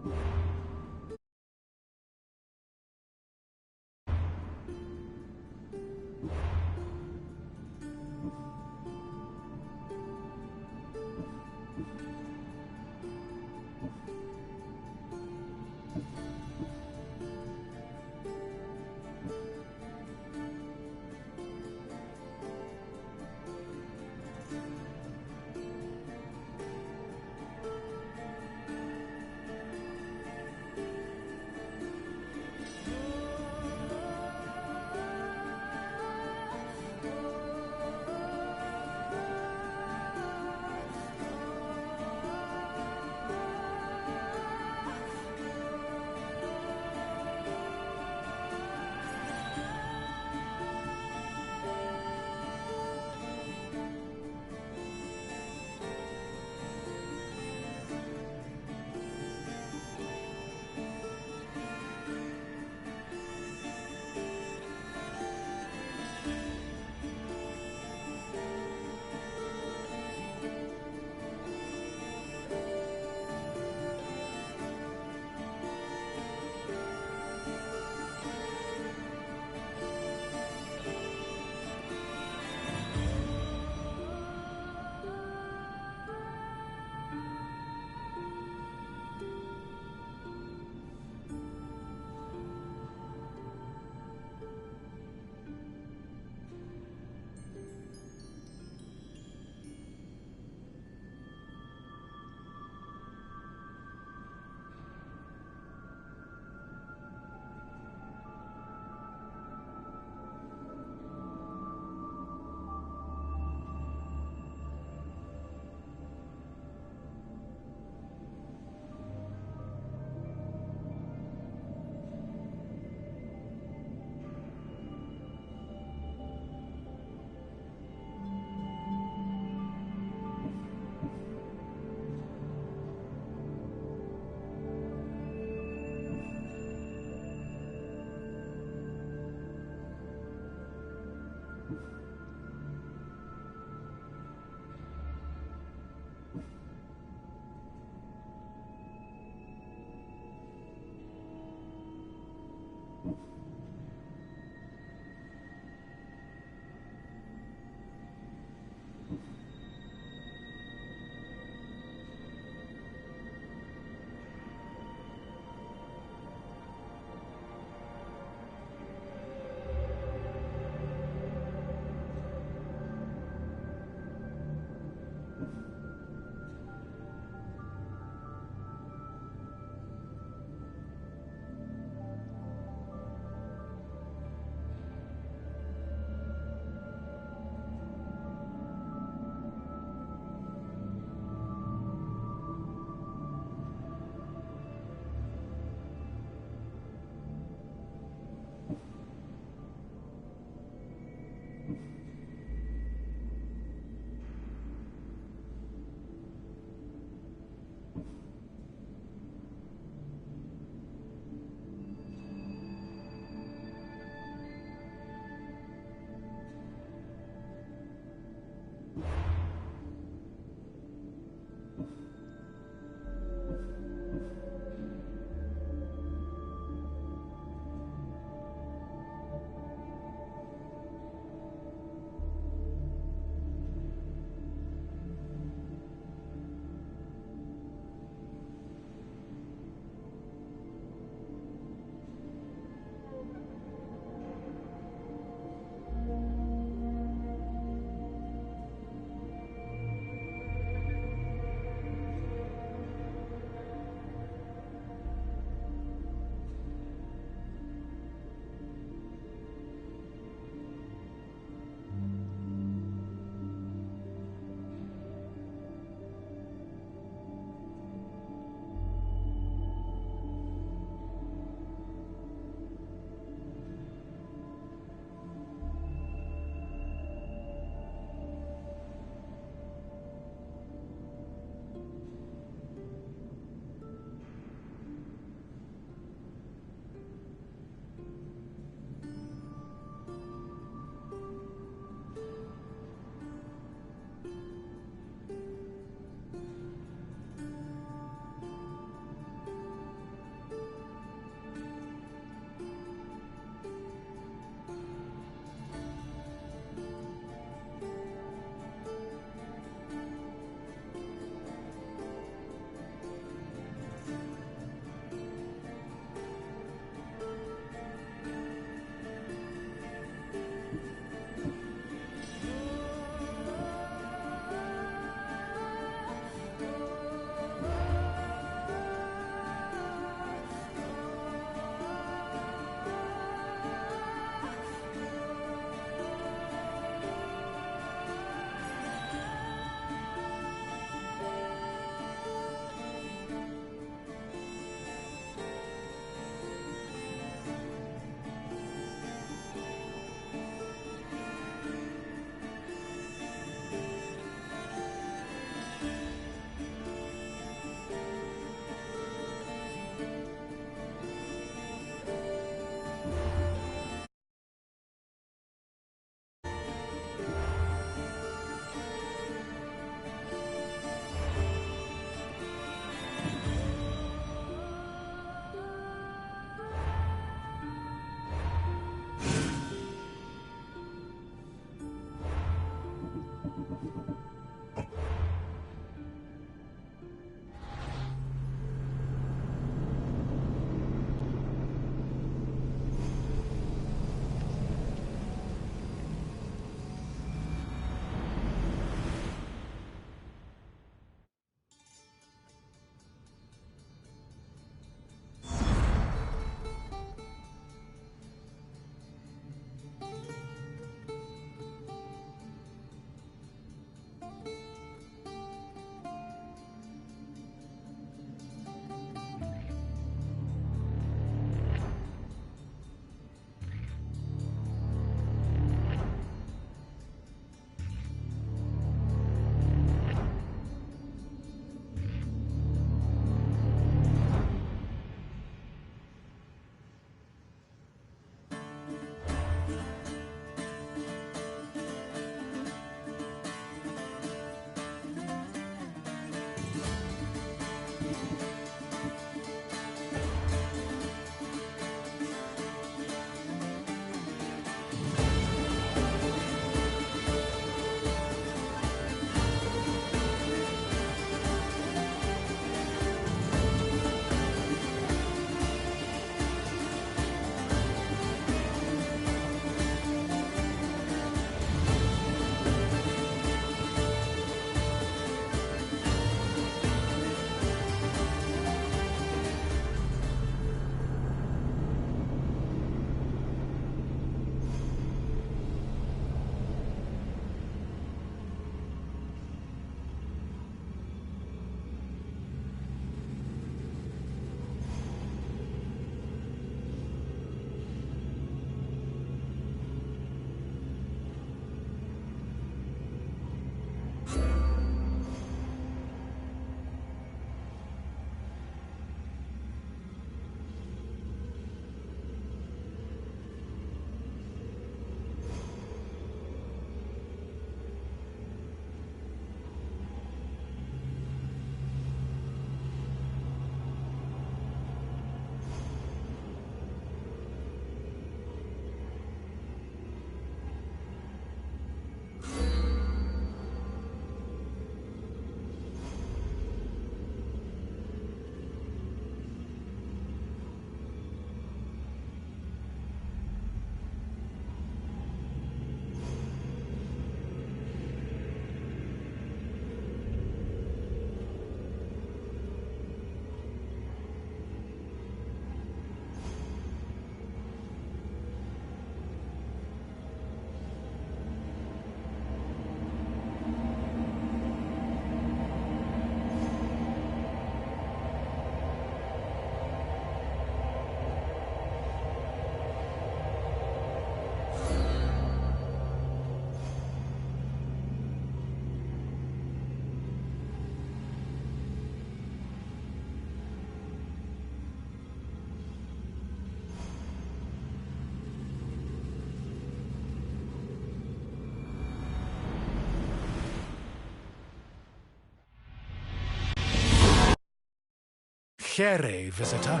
Here, visitor.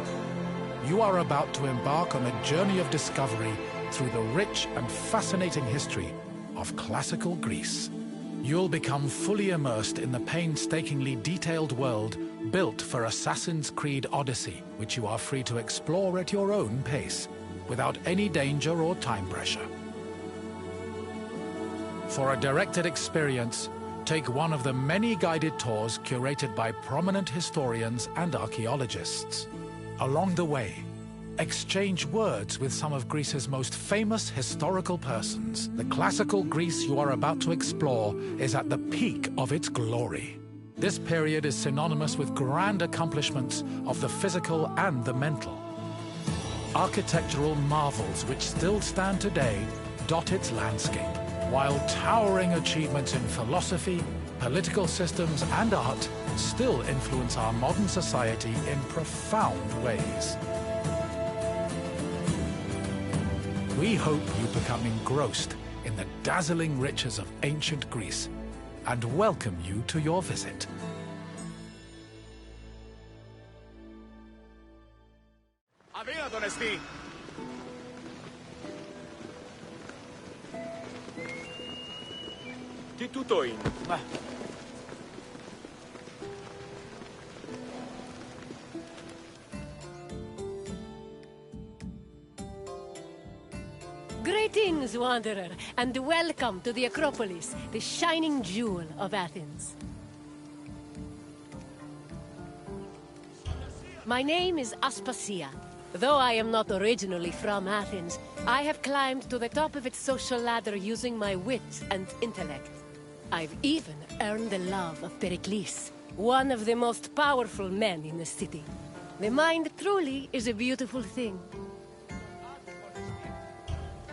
You are about to embark on a journey of discovery through the rich and fascinating history of classical Greece. You'll become fully immersed in the painstakingly detailed world built for Assassin's Creed Odyssey, which you are free to explore at your own pace, without any danger or time pressure. For a directed experience, take one of the many guided tours curated by prominent historians and archaeologists. Along the way, exchange words with some of Greece's most famous historical persons. The classical Greece you are about to explore is at the peak of its glory. This period is synonymous with grand accomplishments of the physical and the mental. Architectural marvels which still stand today dot its landscape, while towering achievements in philosophy, political systems, and art still influence our modern society in profound ways. We hope you become engrossed in the dazzling riches of ancient Greece and welcome you to your visit.
Αδύνατον εστί! Τι τούτο είναι?
Greetings, wanderer, and welcome to the Acropolis, the shining jewel of Athens. My name is Aspasia. Though I am not originally from Athens, I have climbed to the top of its social ladder using my wit and intellect. I've even earned the love of Pericles, one of the most powerful men in the city. The mind truly is a beautiful thing.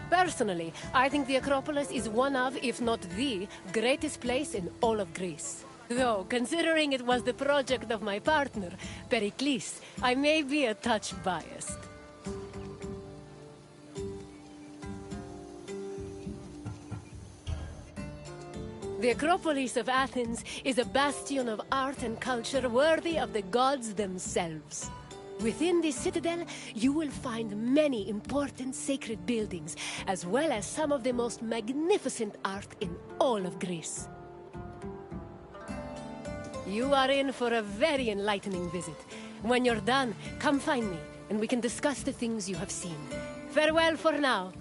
Personally, I think the Acropolis is one of, if not the, greatest place in all of Greece. Though, considering it was the project of my partner, Pericles, I may be a touch biased. The Acropolis of Athens is a bastion of art and culture worthy of the gods themselves. Within this citadel, you will find many important sacred buildings, as well as some of the most magnificent art in all of Greece. You are in for a very enlightening visit. When you're done, come find me, and we can discuss the things you have seen. Farewell for now.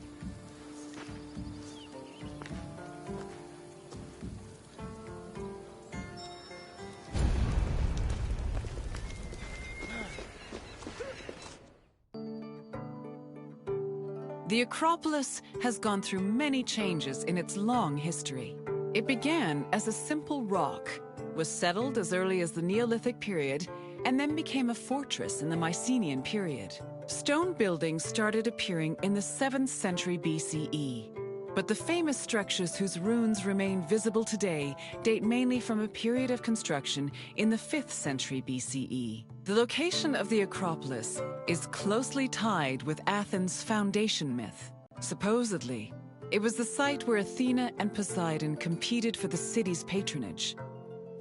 The Acropolis has gone through many changes in its long history. It began as a simple rock, was settled as early as the Neolithic period, and then became a fortress in the Mycenaean period. Stone buildings started appearing in the 7th century BCE. But the famous structures whose ruins remain visible today date mainly from a period of construction in the 5th century BCE. The location of the Acropolis is closely tied with Athens' foundation myth. Supposedly, it was the site where Athena and Poseidon competed for the city's patronage.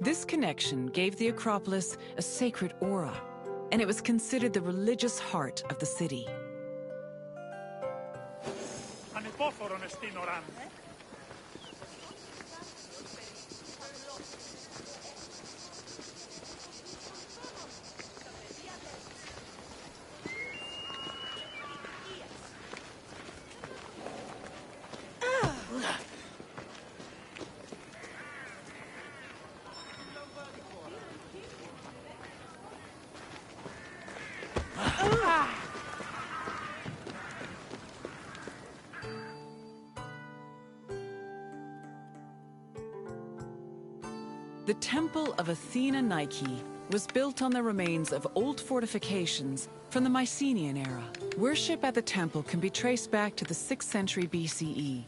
This connection gave the Acropolis a sacred aura, and it was considered the religious heart of the city. The Temple of Athena Nike was built on the remains of old fortifications from the Mycenaean era. Worship at the temple can be traced back to the 6th century BCE,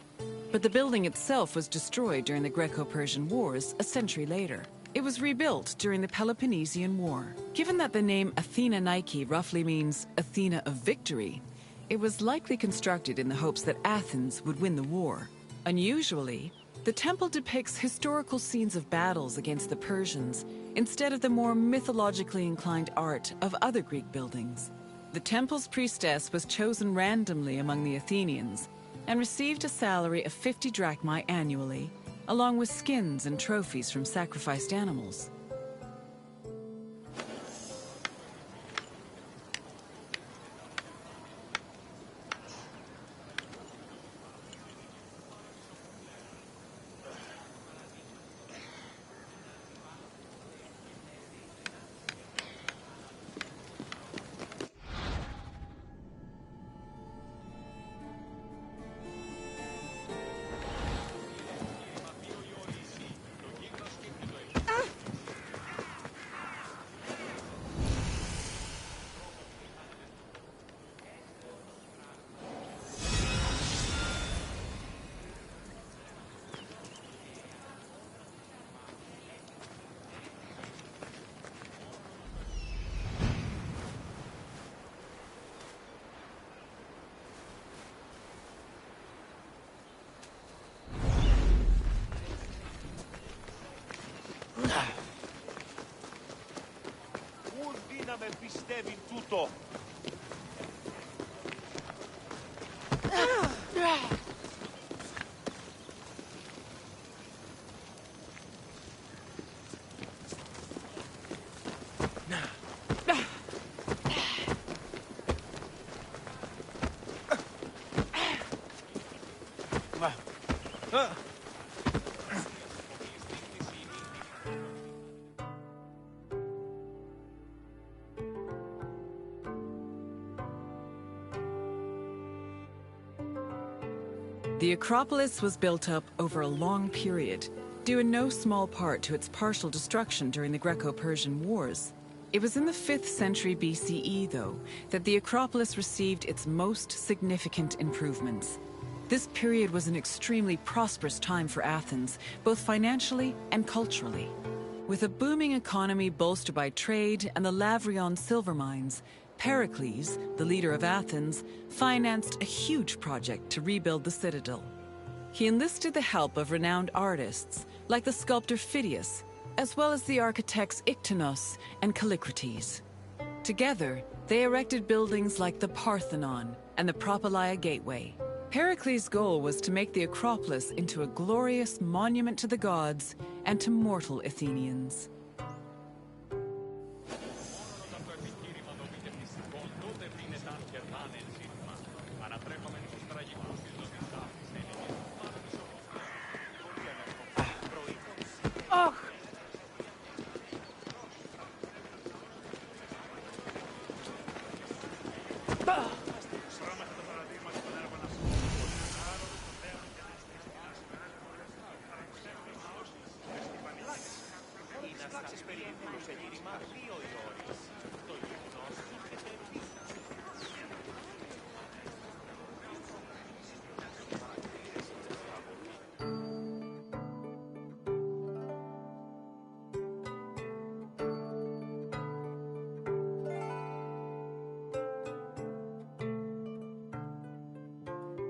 but the building itself was destroyed during the Greco-Persian Wars a century later. It was rebuilt during the Peloponnesian War. Given that the name Athena Nike roughly means Athena of victory, it was likely constructed in the hopes that Athens would win the war. Unusually, The temple depicts historical scenes of battles against the Persians, instead of the more mythologically inclined art of other Greek buildings. The temple's priestess was chosen randomly among the Athenians and received a salary of 50 drachmae annually, along with skins and trophies from sacrificed animals.
με πιστεύει τούτο.
The Acropolis was built up over a long period, due in no small part to its partial destruction during the Greco-Persian Wars. It was in the 5th century BCE, though, that the Acropolis received its most significant improvements. This period was an extremely prosperous time for Athens, both financially and culturally. With a booming economy bolstered by trade and the Lavrion silver mines, Pericles, the leader of Athens, financed a huge project to rebuild the citadel. He enlisted the help of renowned artists, like the sculptor Phidias, as well as the architects Iktinos and Callicrates. Together, they erected buildings like the Parthenon and the Propylaea Gateway. Pericles' goal was to make the Acropolis into a glorious monument to the gods and to mortal Athenians.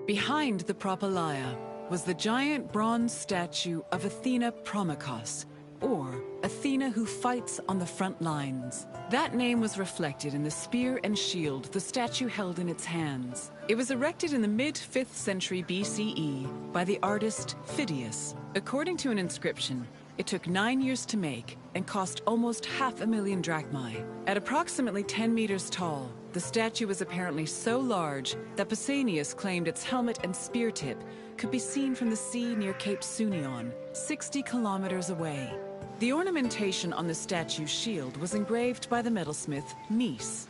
Behind the Propylaea was the giant bronze statue of Athena Promachos, or Athena who fights on the front lines. That name was reflected in the spear and shield the statue held in its hands. It was erected in the mid-5th century BCE by the artist Phidias. According to an inscription, it took 9 years to make and cost almost 500,000 drachmae. At approximately 10 meters tall, the statue was apparently so large that Pausanias claimed its helmet and spear tip could be seen from the sea near Cape Sunion, 60 kilometers away. The ornamentation on the statue's shield was engraved by the metalsmith Mies.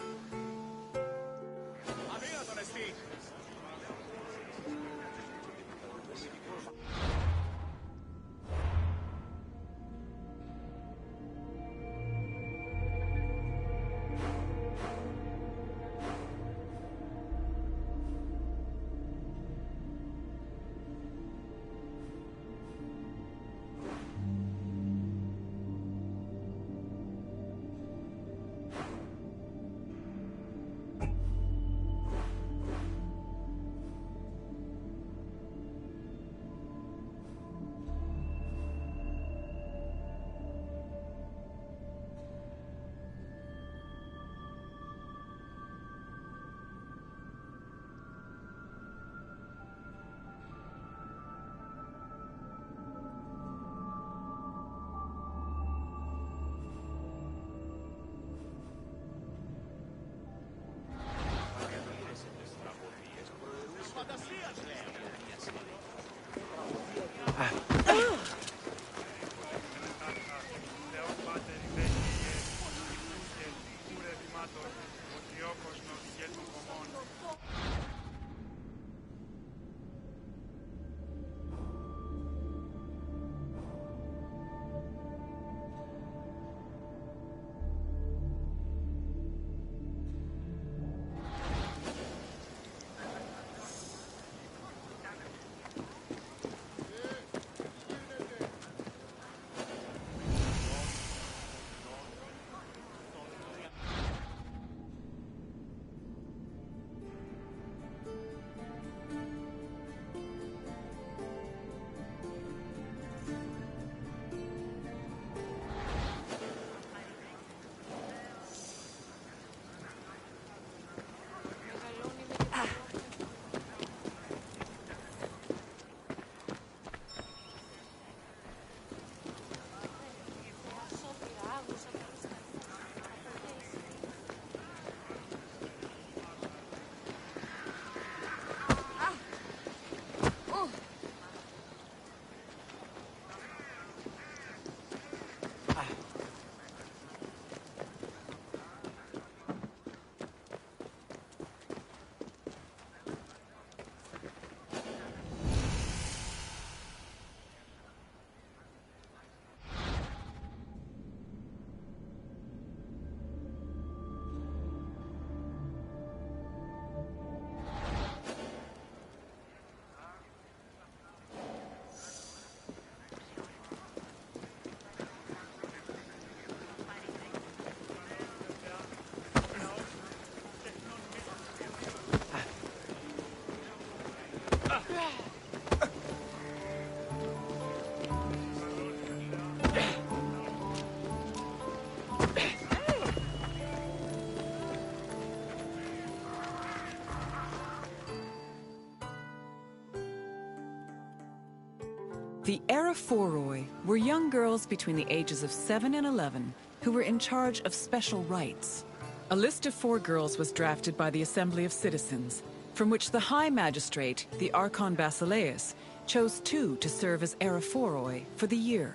The Eraphoroi were young girls between the ages of 7 and 11 who were in charge of special rites. A list of 4 girls was drafted by the Assembly of Citizens, from which the High Magistrate, the Archon Basileus, chose 2 to serve as Eraphoroi for the year.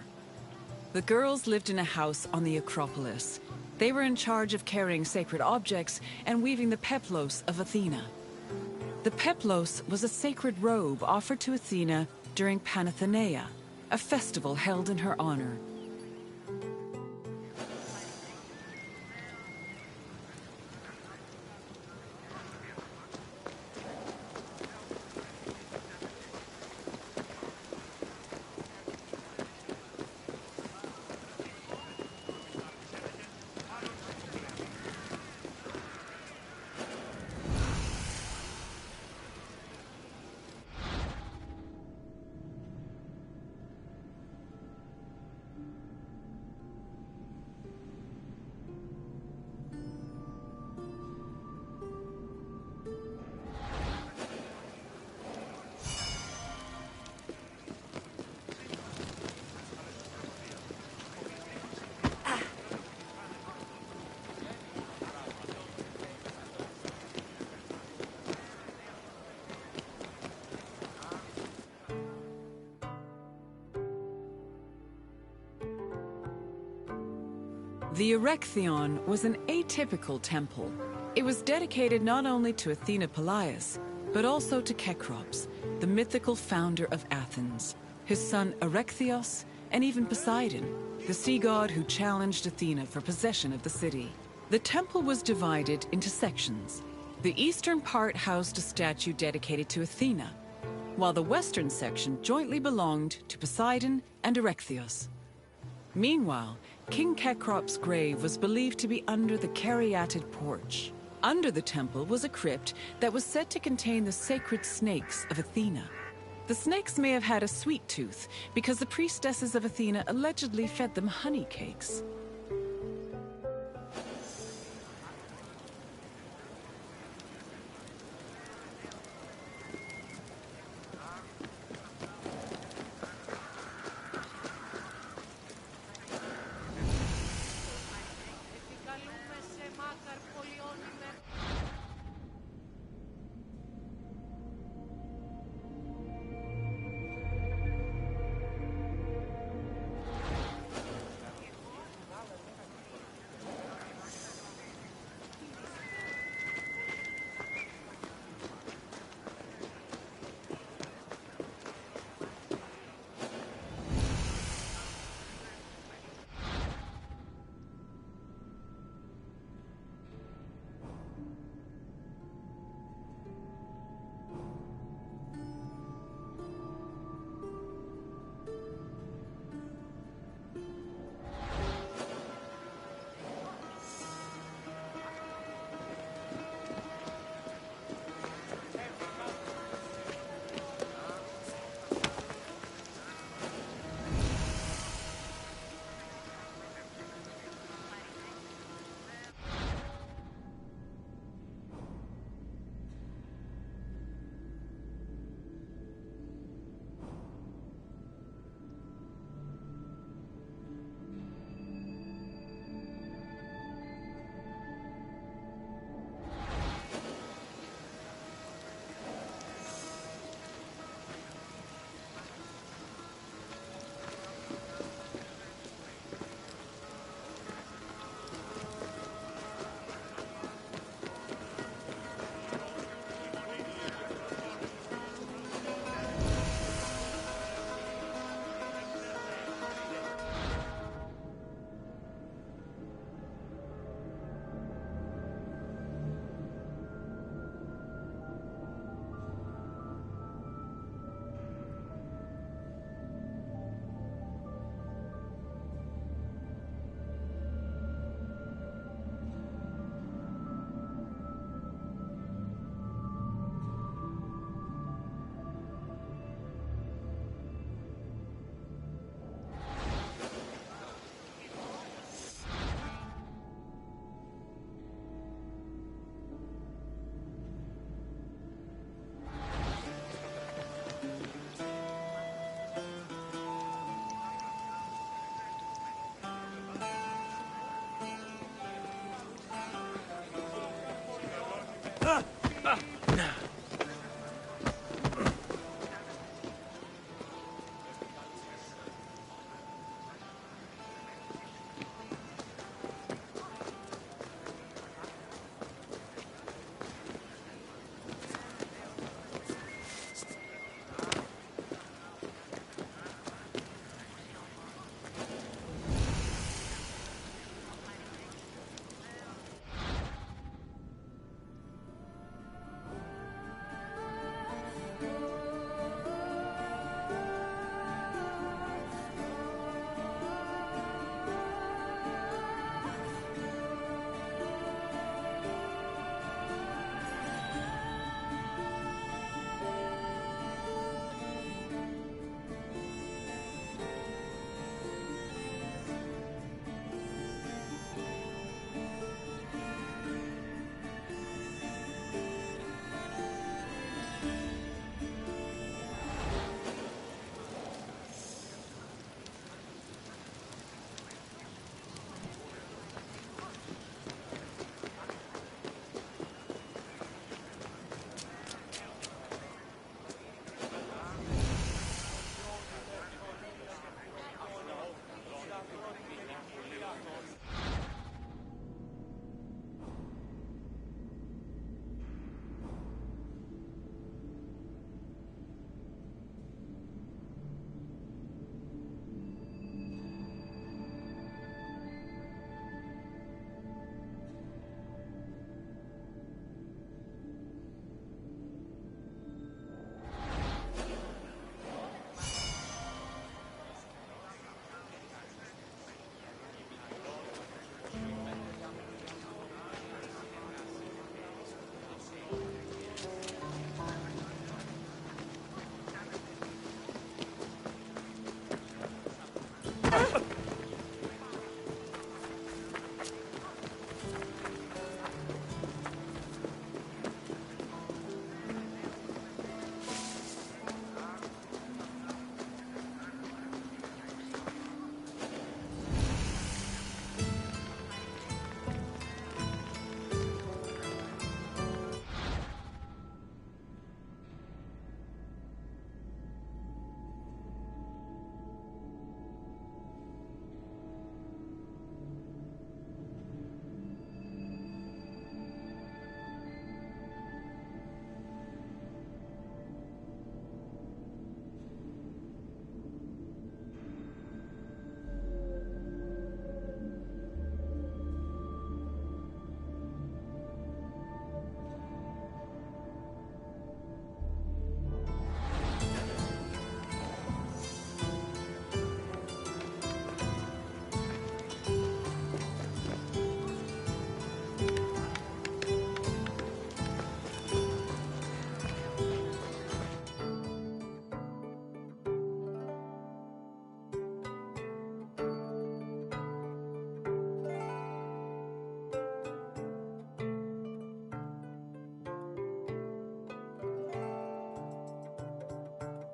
The girls lived in a house on the Acropolis. They were in charge of carrying sacred objects and weaving the peplos of Athena. The peplos was a sacred robe offered to Athena during Panathenea, a festival held in her honor. The Erechtheion was an atypical temple. It was dedicated not only to Athena Polias, but also to Cecrops, the mythical founder of Athens, his son Erechtheos, and even Poseidon, the sea god who challenged Athena for possession of the city. The temple was divided into sections. The eastern part housed a statue dedicated to Athena, while the western section jointly belonged to Poseidon and Erechtheos. Meanwhile, King Cecrops' grave was believed to be under the caryatid porch. Under the temple was a crypt that was said to contain the sacred snakes of Athena. The snakes may have had a sweet tooth because the priestesses of Athena allegedly fed them honey cakes.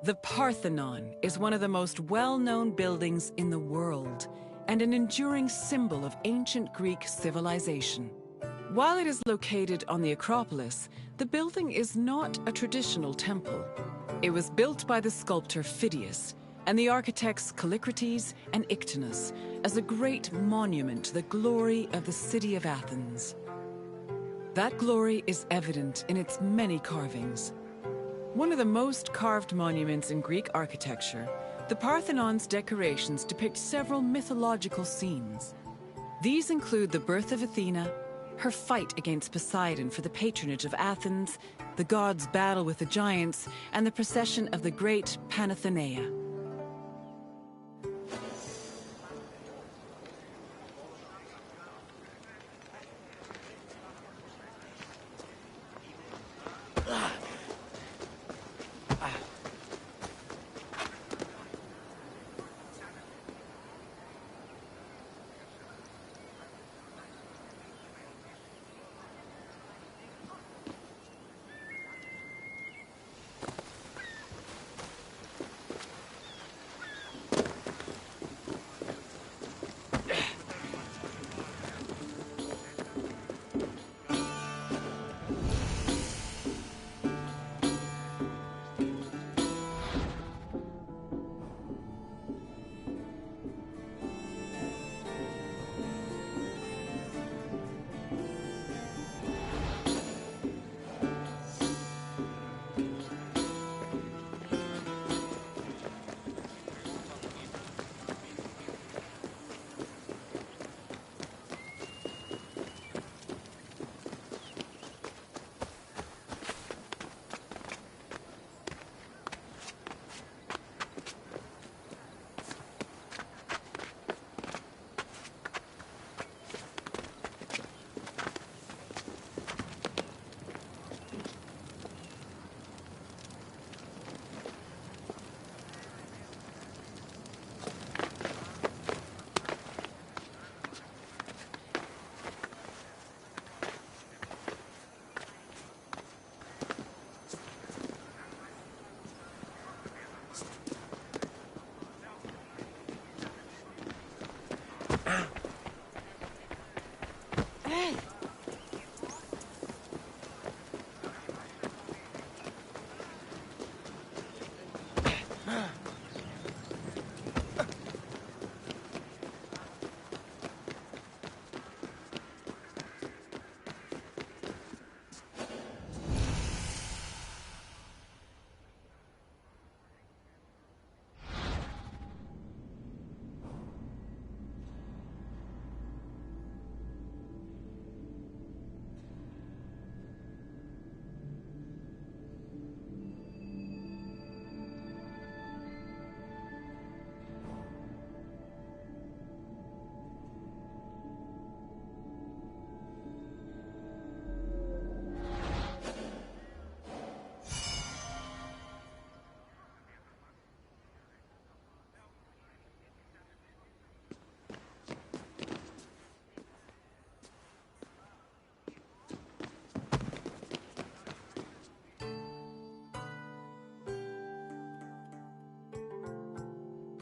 The Parthenon is one of the most well-known buildings in the world, and an enduring symbol of ancient Greek civilization. While it is located on the Acropolis, the building is not a traditional temple. It was built by the sculptor Phidias and the architects Callicrates and Ictinus as a great monument to the glory of the city of Athens. That glory is evident in its many carvings. One of the most carved monuments in Greek architecture, the Parthenon's decorations depict several mythological scenes. These include the birth of Athena, her fight against Poseidon for the patronage of Athens, the gods' battle with the giants, and the procession of the great Panathenaea.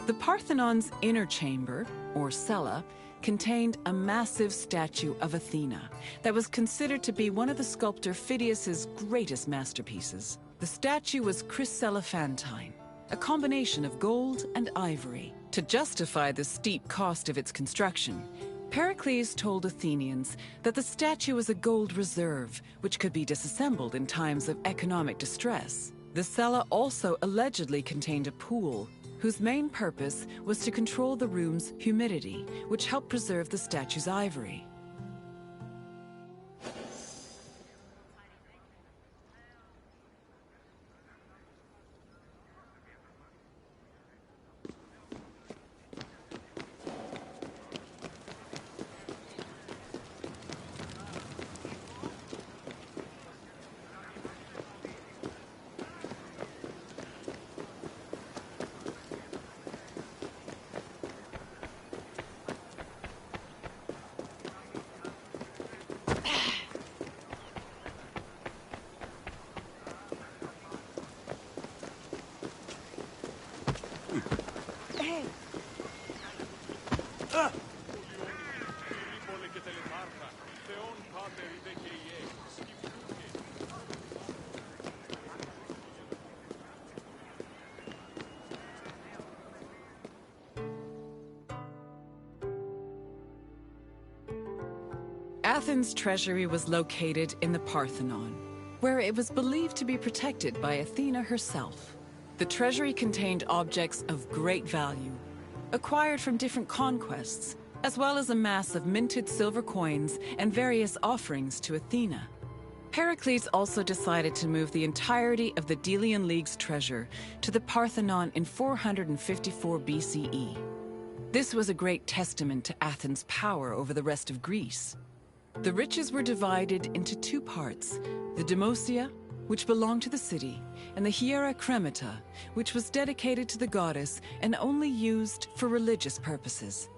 The Parthenon's inner chamber, or cella, contained a massive statue of Athena that was considered to be one of the sculptor Phidias's greatest masterpieces. The statue was chryselephantine, a combination of gold and ivory. To justify the steep cost of its construction, Pericles told Athenians that the statue was a gold reserve, which could be disassembled in times of economic distress. The cella also allegedly contained a pool, whose main purpose was to control the room's humidity, which helped preserve the statue's ivory. Athens' treasury was located in the Parthenon, where it was believed to be protected by Athena herself. The treasury contained objects of great value, acquired from different conquests, as well as a mass of minted silver coins and various offerings to Athena. Heracles also decided to move the entirety of the Delian League's treasure to the Parthenon in 454 BCE. This was a great testament to Athens' power over the rest of Greece. The riches were divided into two parts, the Demosia, which belonged to the city, and the Hiera Cremata, which was dedicated to the goddess and only used for religious purposes.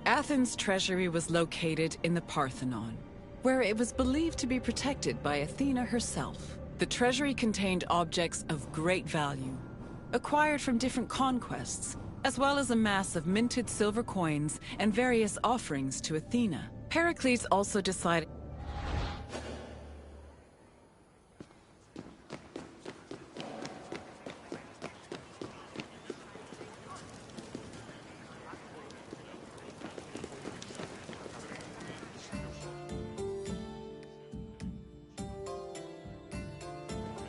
Athens' treasury was located in the Parthenon, where it was believed to be protected by Athena herself. The treasury contained objects of great value, acquired from different conquests, as well as a mass of minted silver coins and various offerings to Athena. Heracles also decided...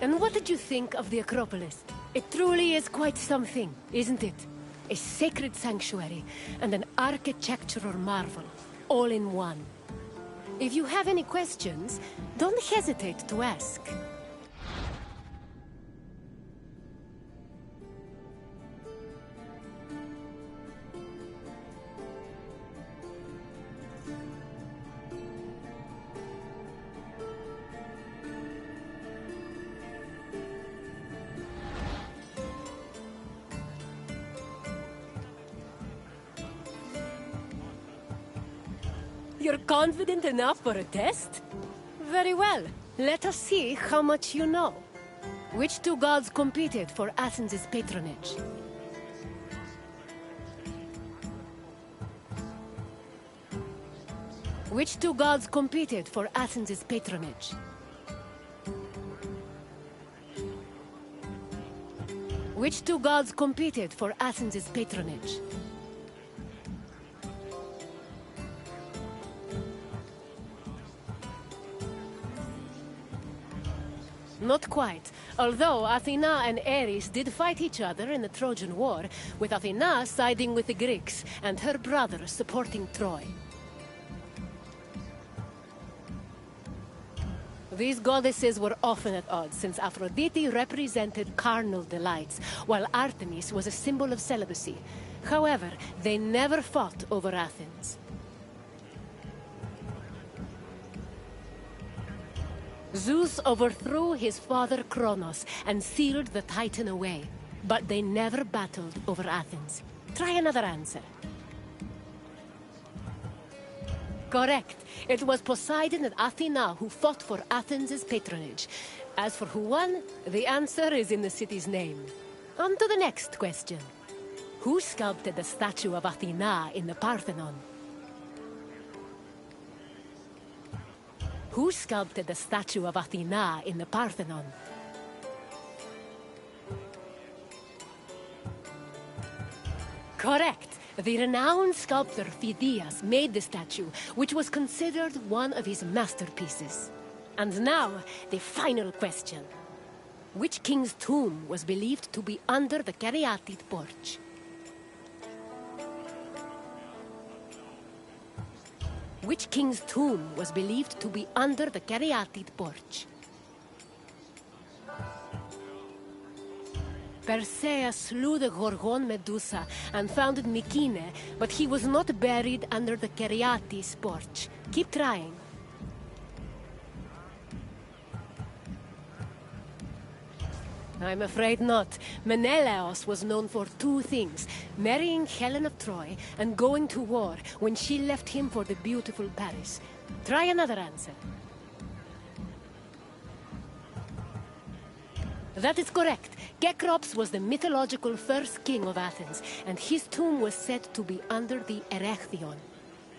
And what did you think of the Acropolis? It truly is quite something, isn't it? A sacred sanctuary and an architectural marvel, all in one. If you have any questions, don't hesitate to ask. You're confident enough for a test? Very well. Let us see how much you know. Which two gods competed for Athens' patronage? Which two gods competed for Athens' patronage? Which two gods competed for Athens' patronage? Not quite, although Athena and Ares did fight each other in the Trojan War, with Athena siding with the Greeks and her brother supporting Troy. These goddesses were often at odds, since Aphrodite represented carnal delights, while Artemis was a symbol of celibacy. However, they never fought over Athens. Zeus overthrew his father Kronos and sealed the Titan away, but they never battled over Athens. Try another answer. Correct. It was Poseidon and Athena who fought for Athens' patronage. As for who won, the answer is in the city's name. On to the next question. Who sculpted the statue of Athena in the Parthenon? Who sculpted the statue of Athena in the Parthenon? Correct. The renowned sculptor Phidias made the statue, which was considered one of his masterpieces. And now, the final question. Which king's tomb was believed to be under the caryatid porch? Which king's tomb was believed to be under the caryatid porch? Persea slew the Gorgon Medusa and founded Mykene, but he was not buried under the Keriatis porch. Keep trying. I'm afraid not. Menelaos was known for two things: marrying Helen of Troy and going to war when she left him for the beautiful Paris. Try another answer. That is correct. Cecrops was the mythological first king of Athens, and his tomb was said to be under the Erechtheion.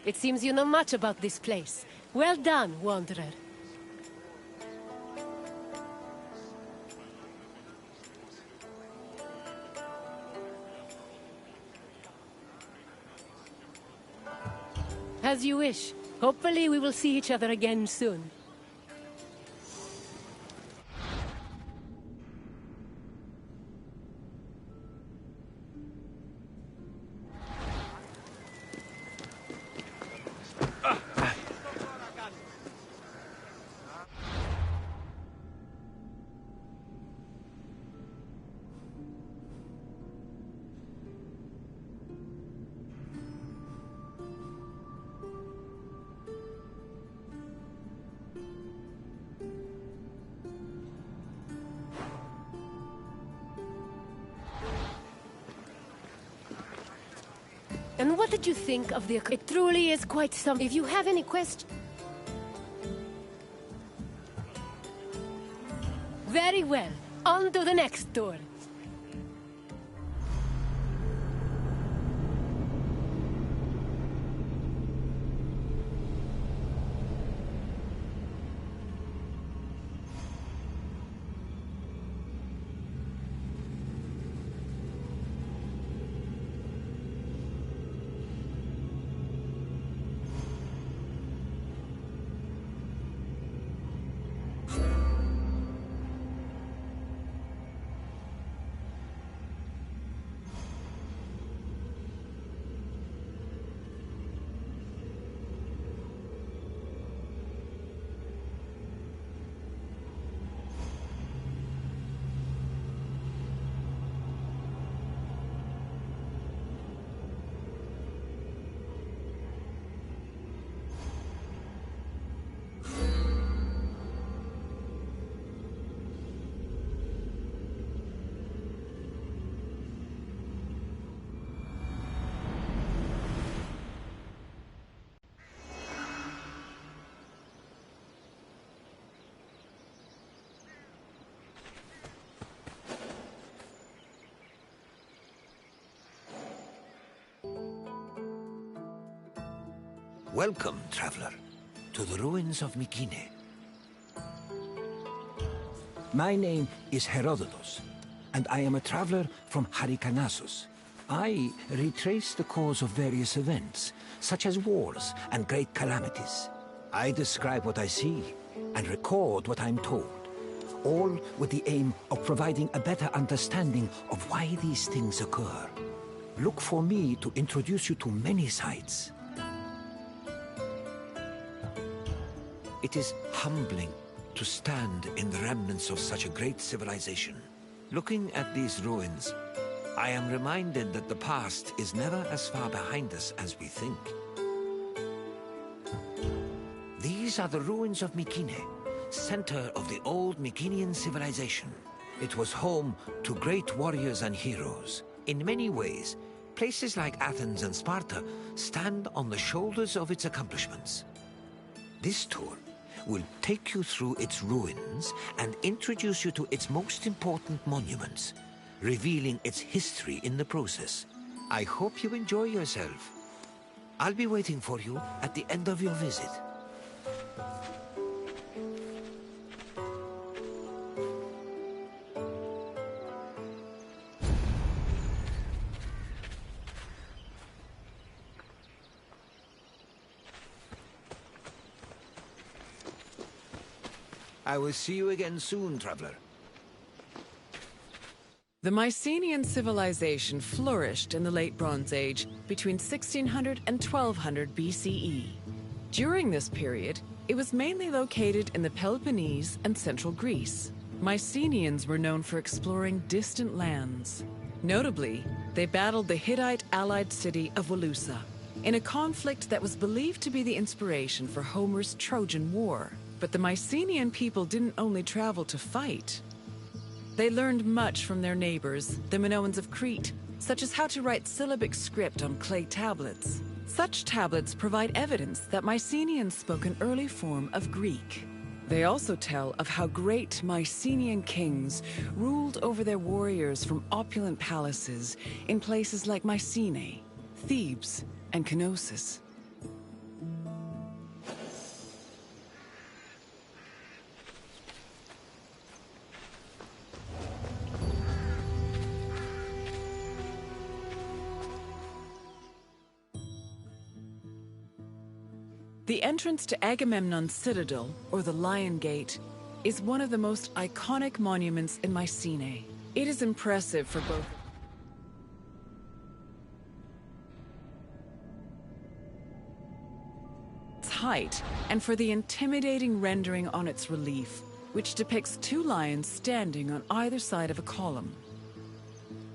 It seems you know much about this place. Well done, wanderer. As you wish. Hopefully we will see each other again soon. And what did you think of the... It truly is quite something. If you have any questions... Very well. On to the next door.
Welcome, traveler, to the ruins of Mykene. My name is Herodotus, and I am a traveler from Hyrcanassus. I retrace the cause of various events, such as wars and great calamities. I describe what I see and record what I'm told, all with the aim of providing a better understanding of why these things occur. Look for me to introduce you to many sites. It is humbling to stand in the remnants of such a great civilization. Looking at these ruins, I am reminded that the past is never as far behind us as we think. These are the ruins of Mykene, center of the old Mykenean civilization. It was home to great warriors and heroes. In many ways, places like Athens and Sparta stand on the shoulders of its accomplishments. This tour will take you through its ruins and introduce you to its most important monuments, revealing its history in the process. I hope you enjoy yourself. I'll be waiting for you at the end of your visit. I will see you again soon, traveler.
The Mycenaean civilization flourished in the Late Bronze Age between 1600 and 1200 BCE. During this period, it was mainly located in the Peloponnese and central Greece. Mycenaeans were known for exploring distant lands. Notably, they battled the Hittite allied city of Walusa in a conflict that was believed to be the inspiration for Homer's Trojan War. But the Mycenaean people didn't only travel to fight. They learned much from their neighbors, the Minoans of Crete, such as how to write syllabic script on clay tablets. Such tablets provide evidence that Mycenaeans spoke an early form of Greek. They also tell of how great Mycenaean kings ruled over their warriors from opulent palaces in places like Mycenae, Thebes, and Knossos. The entrance to Agamemnon's citadel, or the Lion Gate, is one of the most iconic monuments in Mycenae. It is impressive for both its height and for the intimidating rendering on its relief, which depicts two lions standing on either side of a column.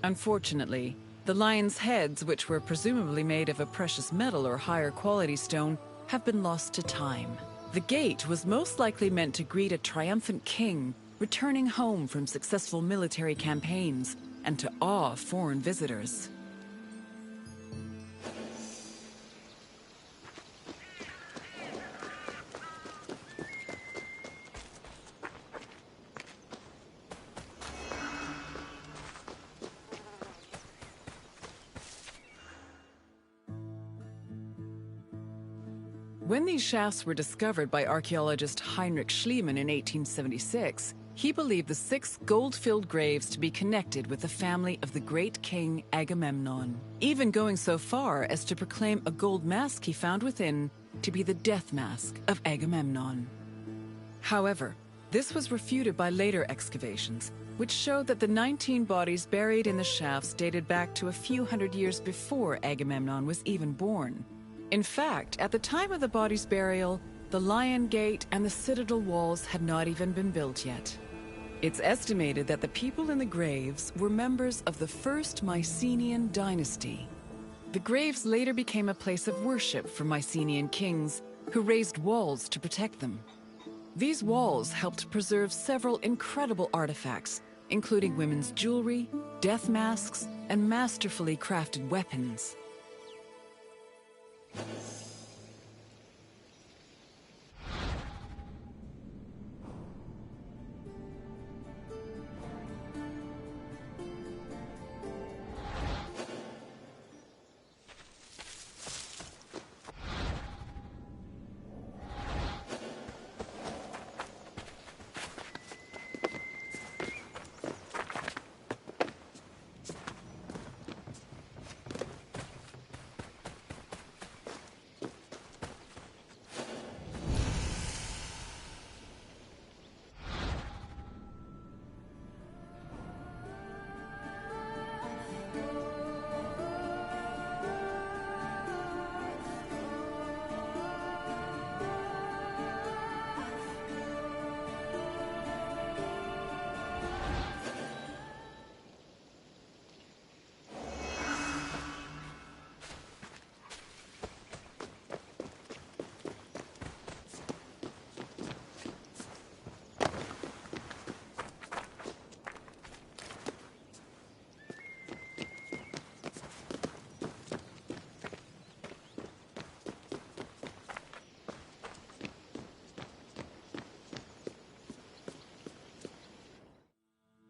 Unfortunately, the lions' heads, which were presumably made of a precious metal or higher quality stone, have been lost to time. The gate was most likely meant to greet a triumphant king returning home from successful military campaigns and to awe foreign visitors. When these shafts were discovered by archaeologist Heinrich Schliemann in 1876, he believed the 6 gold-filled graves to be connected with the family of the great king Agamemnon, even going so far as to proclaim a gold mask he found within to be the death mask of Agamemnon. However, this was refuted by later excavations, which showed that the 19 bodies buried in the shafts dated back to a few hundred years before Agamemnon was even born. In fact, at the time of the body's burial, the Lion Gate and the citadel walls had not even been built yet. It's estimated that the people in the graves were members of the first Mycenaean dynasty. The graves later became a place of worship for Mycenaean kings, who raised walls to protect them. These walls helped preserve several incredible artifacts, including women's jewelry, death masks, and masterfully crafted weapons.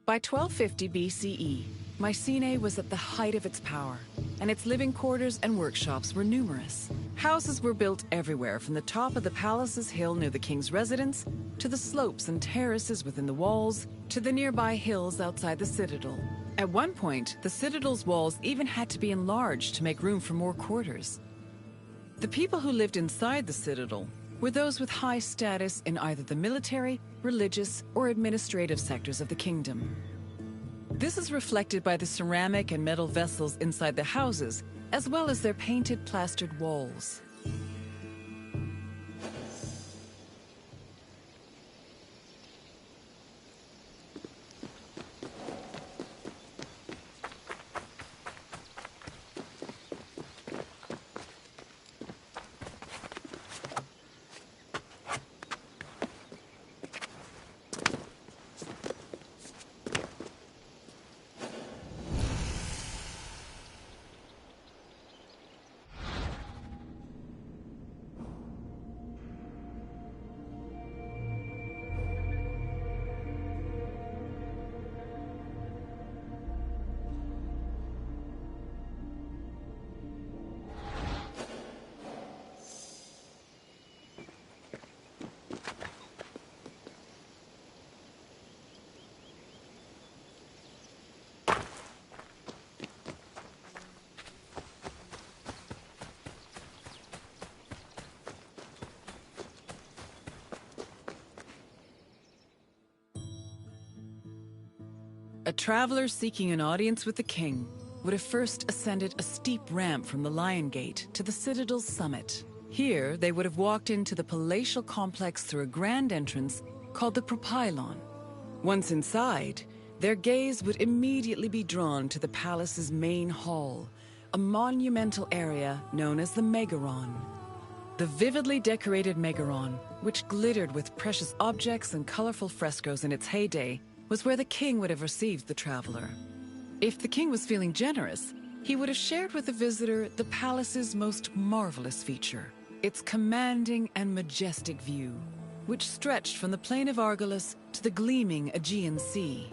By 1250 BCE, Mycenae was at the height of its power, and its living quarters and workshops were numerous. Houses were built everywhere, from the top of the palace's hill near the king's residence, to the slopes and terraces within the walls, to the nearby hills outside the citadel. At one point, the citadel's walls even had to be enlarged to make room for more quarters. The people who lived inside the citadel were those with high status in either the military, religious, or administrative sectors of the kingdom. This is reflected by the ceramic and metal vessels inside the houses, as well as their painted plastered walls. A traveler seeking an audience with the king would have first ascended a steep ramp from the Lion Gate to the Citadel's summit. Here, they would have walked into the palatial complex through a grand entrance called the Propylon. Once inside, their gaze would immediately be drawn to the palace's main hall, a monumental area known as the Megaron. The vividly decorated Megaron, which glittered with precious objects and colorful frescoes in its heyday, was where the king would have received the traveler. If the king was feeling generous, he would have shared with the visitor the palace's most marvelous feature, its commanding and majestic view, which stretched from the plain of Argolis to the gleaming Aegean Sea.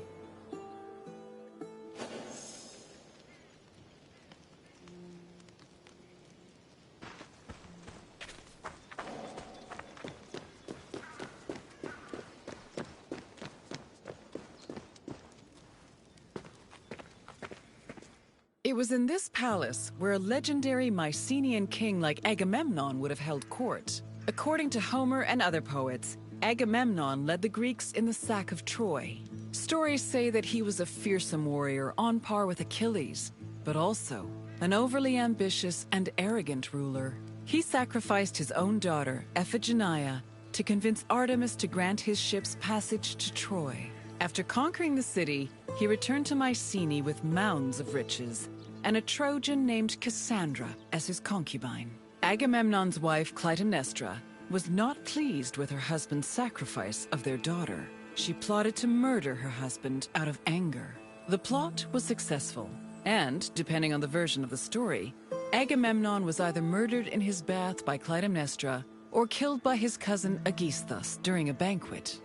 It was in this palace where a legendary Mycenaean king like Agamemnon would have held court. According to Homer and other poets, Agamemnon led the Greeks in the sack of Troy. Stories say that he was a fearsome warrior on par with Achilles, but also an overly ambitious and arrogant ruler. He sacrificed his own daughter, Iphigenia, to convince Artemis to grant his ship's passage to Troy. After conquering the city, he returned to Mycenae with mounds of riches, and a Trojan named Cassandra as his concubine. Agamemnon's wife, Clytemnestra, was not pleased with her husband's sacrifice of their daughter. She plotted to murder her husband out of anger. The plot was successful, and, depending on the version of the story, Agamemnon was either murdered in his bath by Clytemnestra or killed by his cousin Aegisthus during a banquet.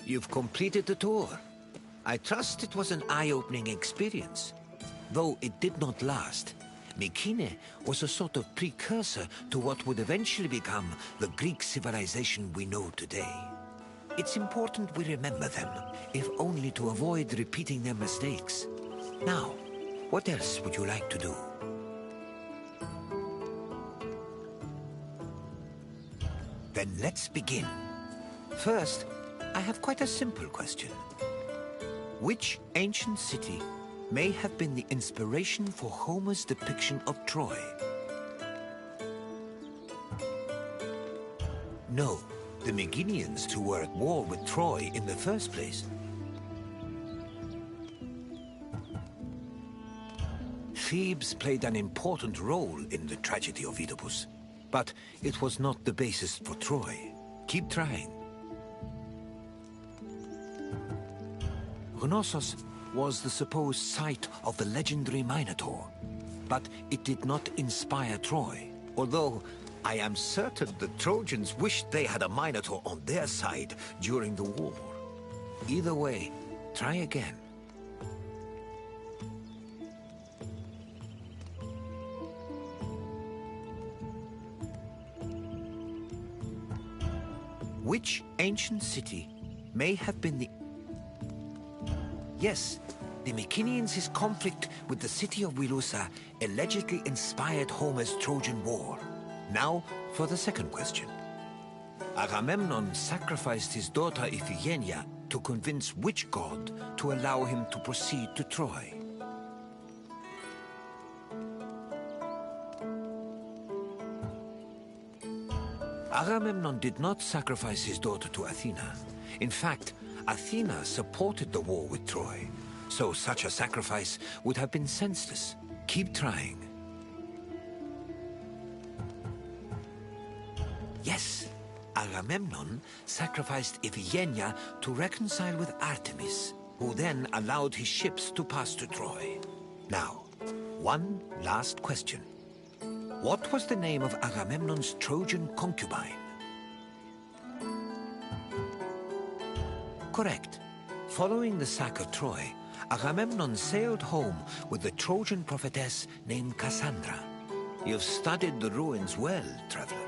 You've completed the tour. I trust it was an eye-opening experience. Though it did not last, Mycenae was a sort of precursor to what would eventually become the Greek civilization we know today. It's important we remember them, if only to avoid repeating their mistakes. Now, what else would you like to do? Then let's begin. First, I have quite a simple question. Which ancient city may have been the inspiration for Homer's depiction of Troy? No, the Meginians who were at war with Troy in the first place. Thebes played an important role in the tragedy of Oedipus, but it was not the basis for Troy. Keep trying. Knossos was the supposed site of the legendary Minotaur, but it did not inspire Troy, although I am certain the Trojans wished they had a Minotaur on their side during the war. Either way, try again. Which ancient city may have been the... Yes, the Mycenaeans' conflict with the city of Wilusa allegedly inspired Homer's Trojan War. Now, for the second question. Agamemnon sacrificed his daughter Iphigenia to convince which god to allow him to proceed to Troy? Agamemnon did not sacrifice his daughter to Athena. In fact, Athena supported the war with Troy, so such a sacrifice would have been senseless. Keep trying. Yes, Agamemnon sacrificed Iphigenia to reconcile with Artemis, who then allowed his ships to pass to Troy. Now, one last question. What was the name of Agamemnon's Trojan concubine? Correct. Following the sack of Troy, Agamemnon sailed home with the Trojan prophetess named Cassandra. You've studied the ruins well, traveler.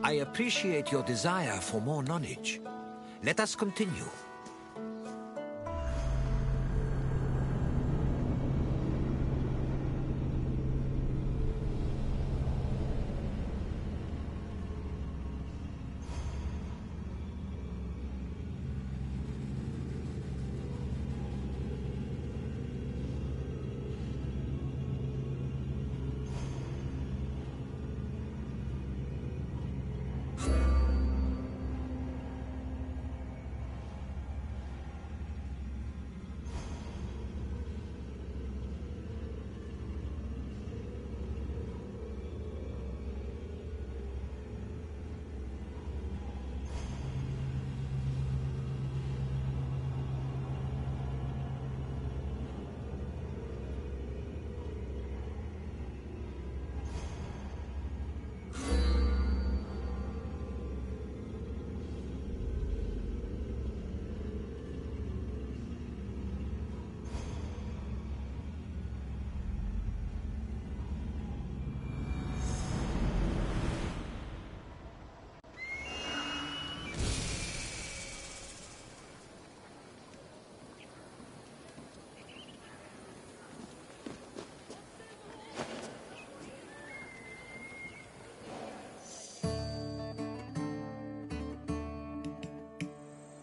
I appreciate your desire for more knowledge. Let us continue.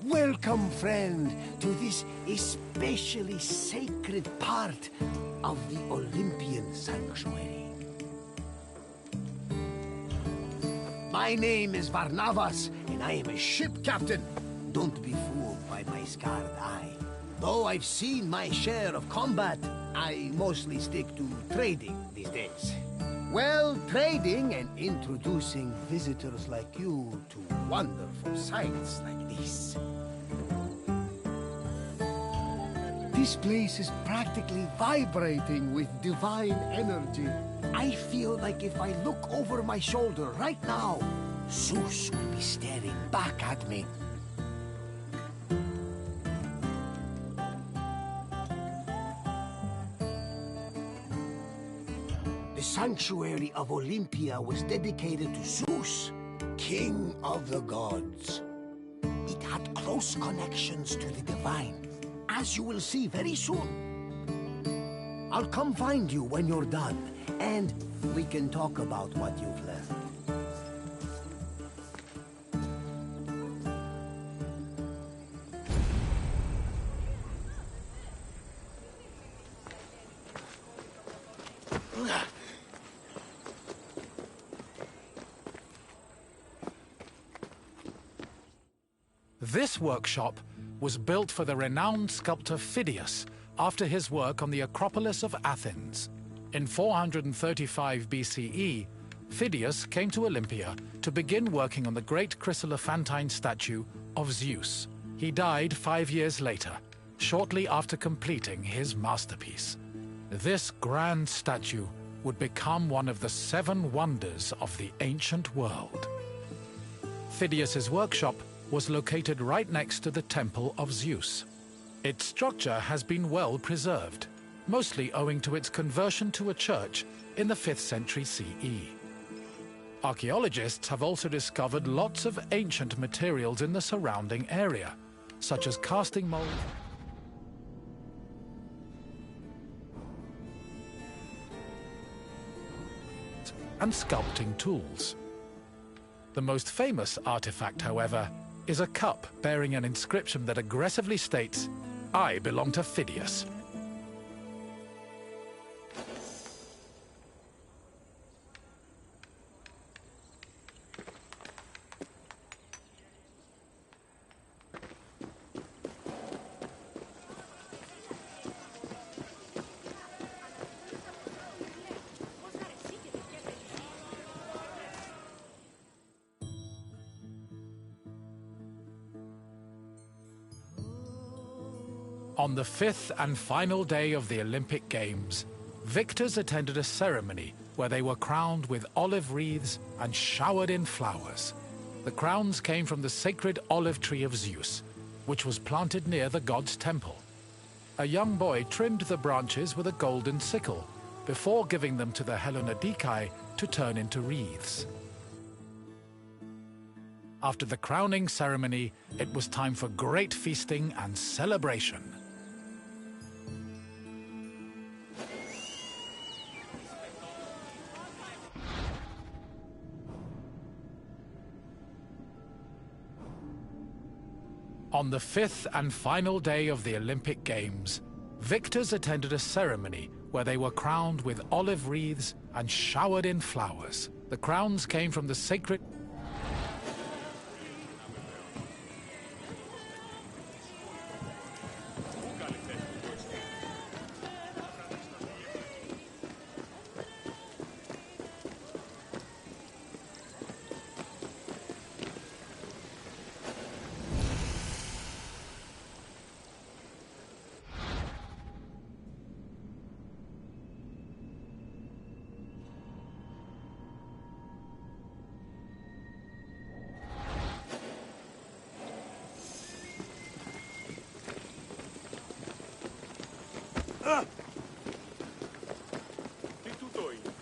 Welcome, friend, to this especially sacred part of the Olympian Sanctuary. My name is Varnavas, and I am a ship captain. Don't be fooled by my scarred eye. Though I've seen my share of combat, I mostly stick to trading these days. Well, trading and introducing visitors like you to wonderful sights like this. This place is practically vibrating with divine energy. I feel like if I look over my shoulder right now, Zeus will be staring back at me. The sanctuary of Olympia was dedicated to Zeus, king of the gods. It had close connections to the divine, as you will see very soon. I'll come find you when you're done, and we can talk about what you've learned.
This workshop was built for the renowned sculptor Phidias after his work on the Acropolis of Athens. In 435 BCE, Phidias came to Olympia to begin working on the great chryselephantine statue of Zeus. He died 5 years later, shortly after completing his masterpiece. This grand statue would become one of the 7 wonders of the ancient world. Phidias's workshop was located right next to the Temple of Zeus. Its structure has been well preserved, mostly owing to its conversion to a church in the 5th century CE. Archaeologists have also discovered lots of ancient materials in the surrounding area, such as casting mold and sculpting tools. The most famous artifact, however, is a cup bearing an inscription that aggressively states, "I belong to Phidias." On the fifth and final day of the Olympic Games, victors attended a ceremony where they were crowned with olive wreaths and showered in flowers. The crowns came from the sacred olive tree of Zeus, which was planted near the god's temple. A young boy trimmed the branches with a golden sickle before giving them to the Hellenodikai to turn into wreaths. After the crowning ceremony, it was time for great feasting and celebration. On the fifth and final day of the Olympic Games, victors attended a ceremony where they were crowned with olive wreaths and showered in flowers. The crowns came from the sacred...
Di tutto io.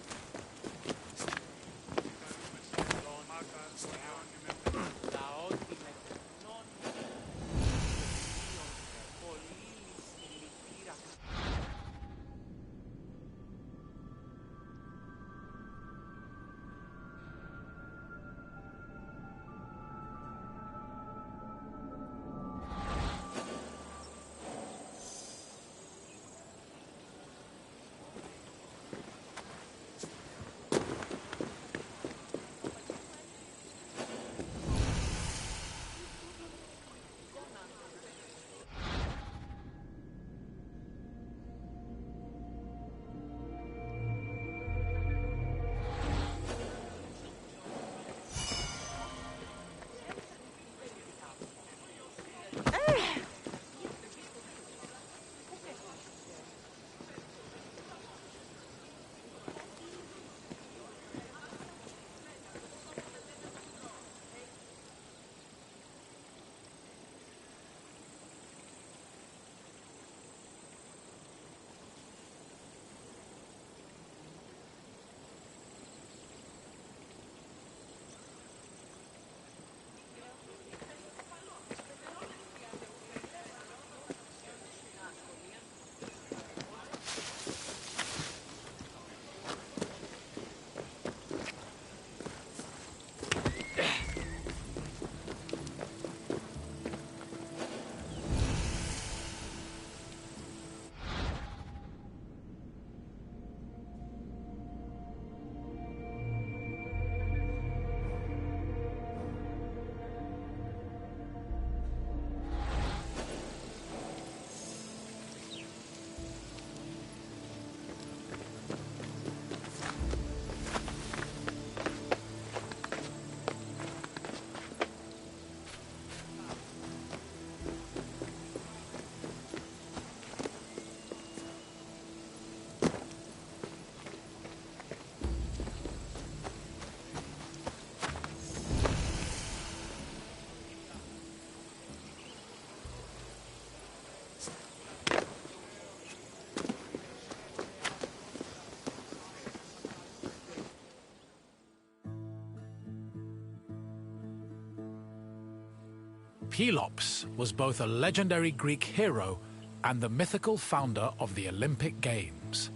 Pelops was both a legendary Greek hero and the mythical founder of the Olympic Games.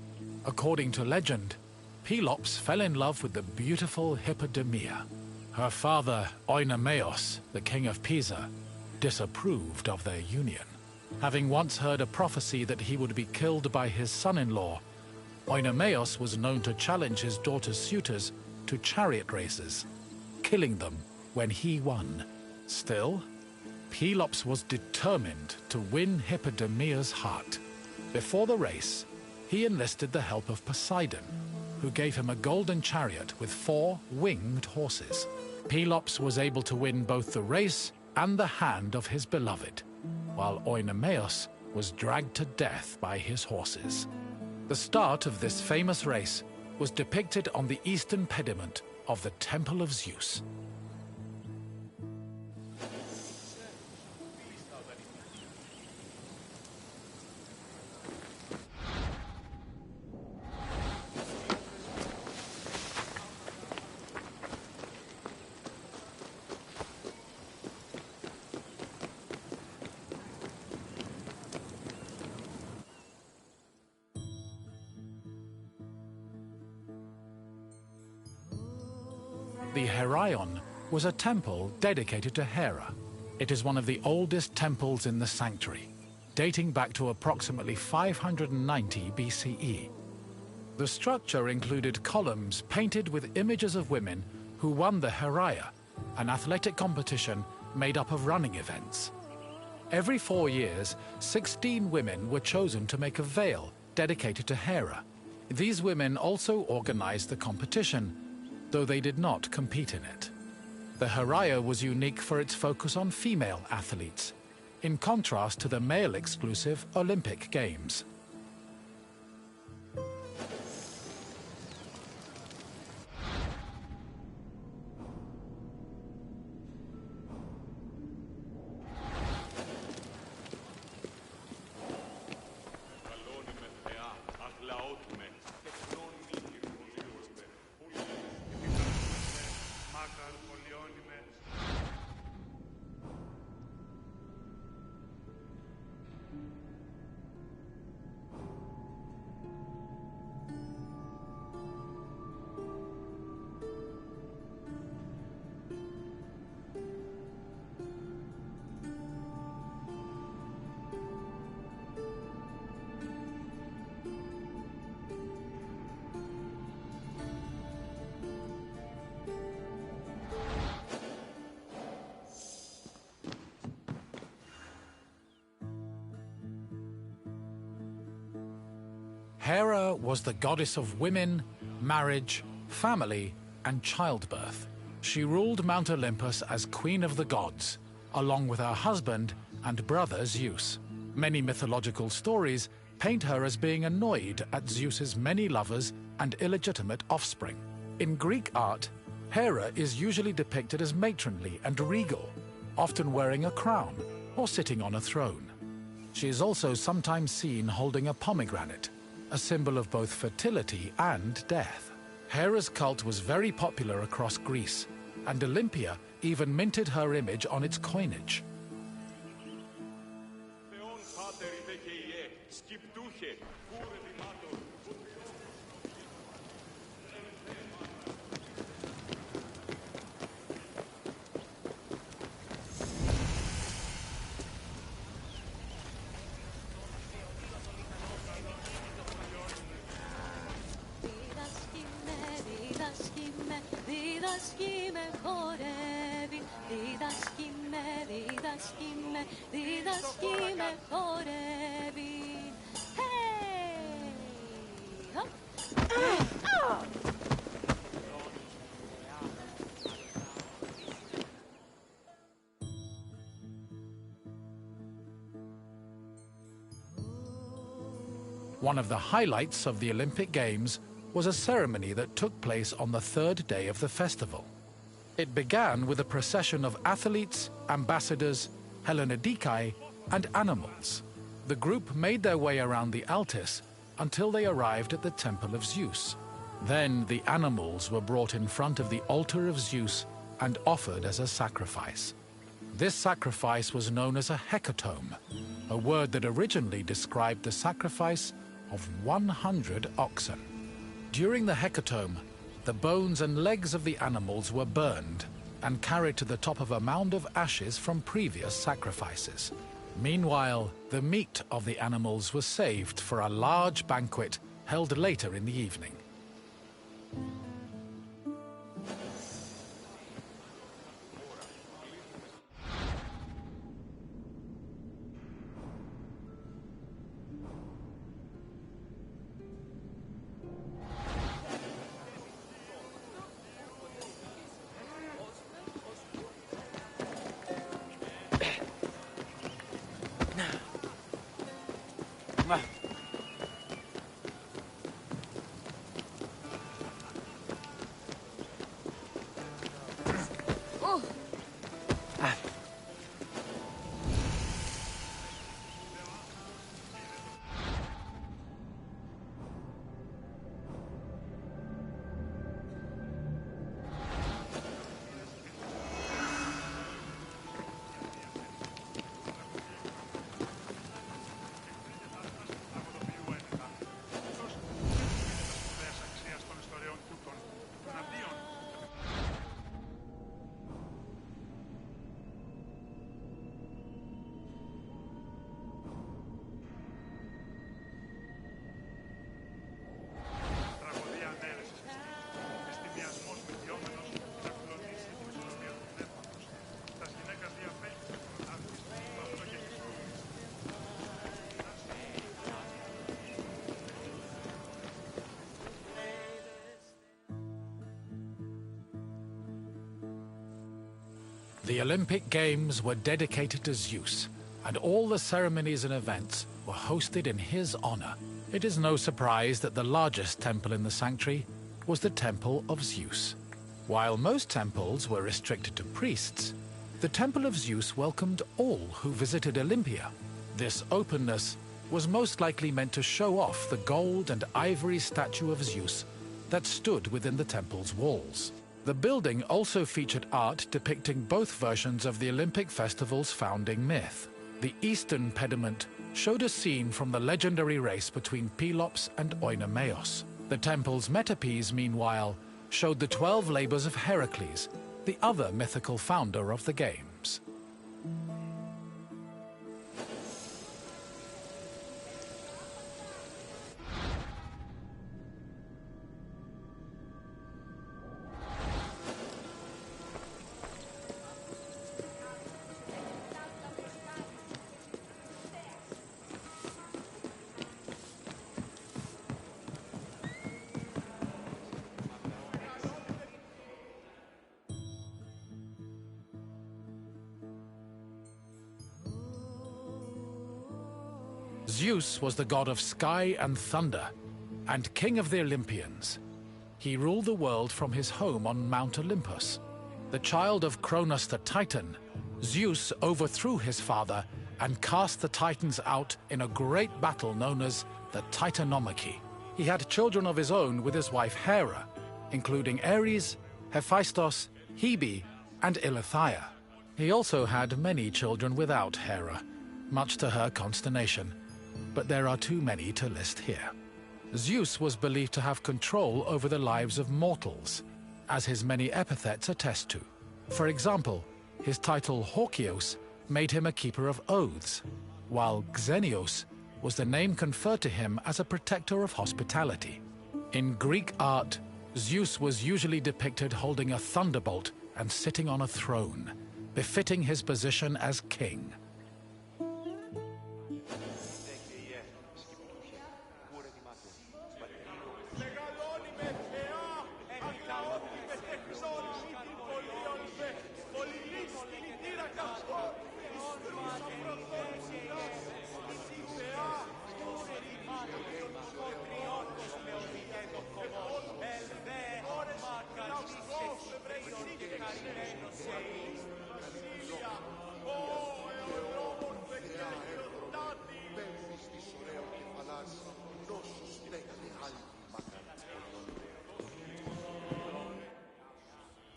According to legend, Pelops fell in love with the beautiful Hippodamia. Her father, Oinomaos, the king of Pisa, disapproved of their union. Having once heard a prophecy that he would be killed by his son-in-law, Oinomaos was known to challenge his daughter's suitors to chariot races, killing them when he won. Still, Pelops was determined to win Hippodamia's heart. Before the race, he enlisted the help of Poseidon, who gave him a golden chariot with 4 winged horses. Pelops was able to win both the race and the hand of his beloved, while Oinomaos was dragged to death by his horses. The start of this famous race was depicted on the eastern pediment of the Temple of Zeus. The Heraion was a temple dedicated to Hera. It is one of the oldest temples in the sanctuary, dating back to approximately 590 BCE. The structure included columns painted with images of women who won the Heraia, an athletic competition made up of running events. Every 4 years, 16 women were chosen to make a veil dedicated to Hera. These women also organized the competition, though they did not compete in it. The Heraia was unique for its focus on female athletes, in contrast to the male-exclusive Olympic Games. Hera was the goddess of women, marriage, family, and childbirth. She ruled Mount Olympus as Queen of the Gods, along with her husband and brother Zeus. Many mythological stories paint her as being annoyed at Zeus's many lovers and illegitimate offspring. In Greek art, Hera is usually depicted as matronly and regal, often wearing a crown or sitting on a throne. She is also sometimes seen holding a pomegranate, a symbol of both fertility and death. Hera's cult was very popular across Greece, and Olympia even minted her image on its coinage. One of the highlights of the Olympic Games was a ceremony that took place on the third day of the festival. It began with a procession of athletes, ambassadors, Hellenodikai, and animals. The group made their way around the Altis until they arrived at the Temple of Zeus. Then the animals were brought in front of the altar of Zeus and offered as a sacrifice. This sacrifice was known as a hecatomb, a word that originally described the sacrifice of 100 oxen. During the hecatomb, the bones and legs of the animals were burned and carried to the top of a mound of ashes from previous sacrifices. Meanwhile, the meat of the animals was saved for a large banquet held later in the evening.
The Olympic Games were dedicated to Zeus, and all the ceremonies and events were hosted in his honor. It is no surprise that the largest temple in the sanctuary was the Temple of Zeus. While most temples were restricted to priests, the Temple of Zeus welcomed all who visited Olympia. This openness was most likely meant to show off the gold and ivory statue of Zeus that stood within the temple's walls. The building also featured art depicting both versions of the Olympic festival's founding myth. The eastern pediment showed a scene from the legendary race between Pelops and Oinomaos. The temple's metapiece, meanwhile, showed the 12 labors of Heracles, the other mythical founder of the games. Zeus was the god of sky and thunder, and king of the Olympians. He ruled the world from his home on Mount Olympus. The child of Cronus the Titan, Zeus overthrew his father and cast the Titans out in a great battle known as the Titanomachy. He had children of his own with his wife Hera, including Ares, Hephaestus, Hebe, and Eileithyia. He also had many children without Hera, much to her consternation, but there are too many to list here. Zeus was believed to have control over the lives of mortals, as his many epithets attest to. For example, his title Hawkios made him a keeper of oaths, while Xenios was the name conferred to him as a protector of hospitality. In Greek art, Zeus was usually depicted holding a thunderbolt and sitting on a throne, befitting his position as king.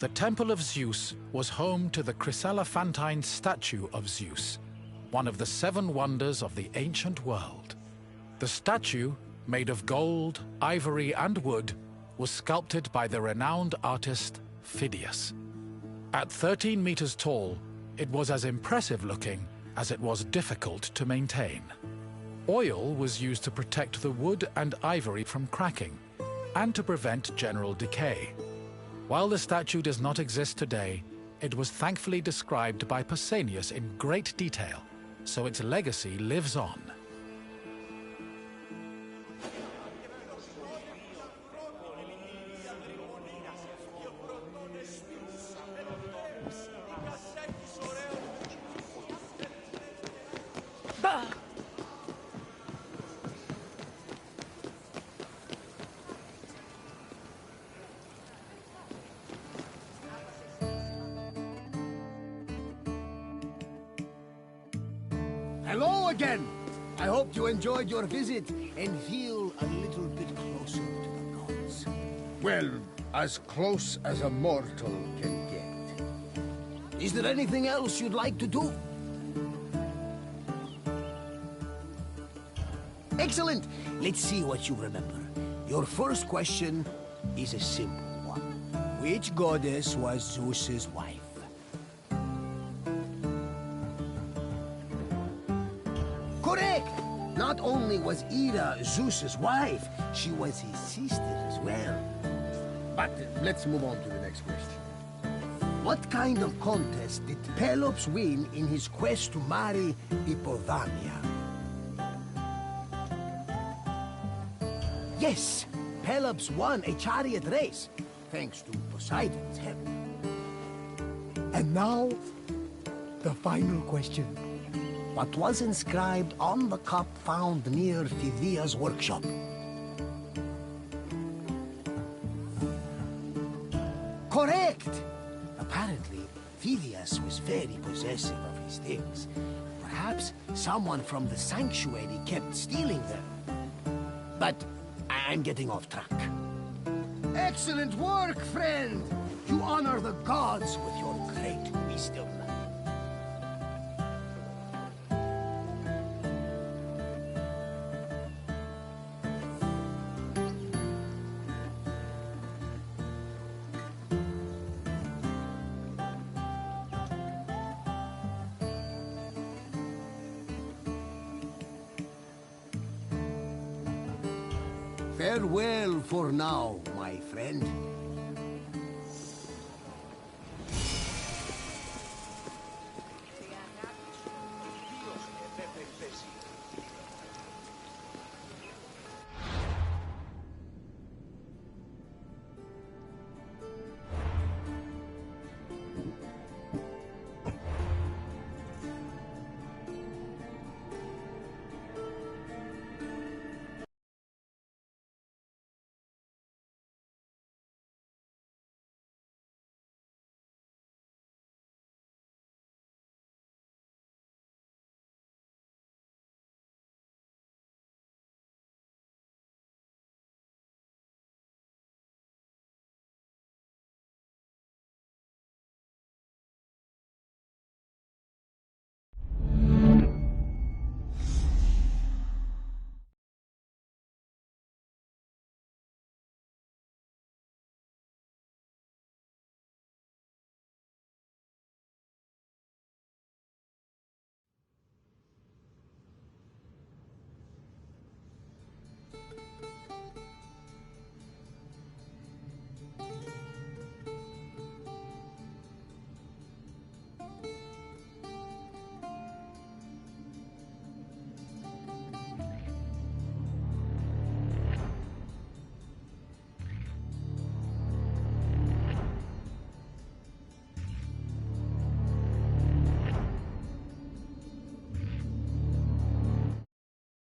The Temple of Zeus was home to the chryselephantine statue of Zeus, one of the 7 wonders of the ancient world. The statue, made of gold, ivory, and wood, was sculpted by the renowned artist Phidias. At 13 meters tall, it was as impressive looking as it was difficult to maintain. Oil was used to protect the wood and ivory from cracking and to prevent general decay. While the statue does not exist today, it was thankfully described by Pausanias in great detail, so its legacy lives on.
again. I hope you enjoyed your visit and feel a little bit closer to the gods.
Well, as close as a mortal can get.
Is there anything else you'd like to do? Excellent! Let's see what you remember. Your first question is a simple one. Which goddess was Zeus's wife? Correct! Not only was Hera Zeus's wife, she was his sister as well.
But let's move on to the next question.
What kind of contest did Pelops win in his quest to marry Hippodamia? Yes, Pelops won a chariot race, thanks to Poseidon's help.
And now, the final question.
What was inscribed on the cup found near Phidia's workshop? Correct! Apparently, Phidias was very possessive of his things. Perhaps someone from the sanctuary kept stealing them. But I'm getting off track. Excellent work, friend! You honor the gods with your great wisdom. Farewell for now, my friend.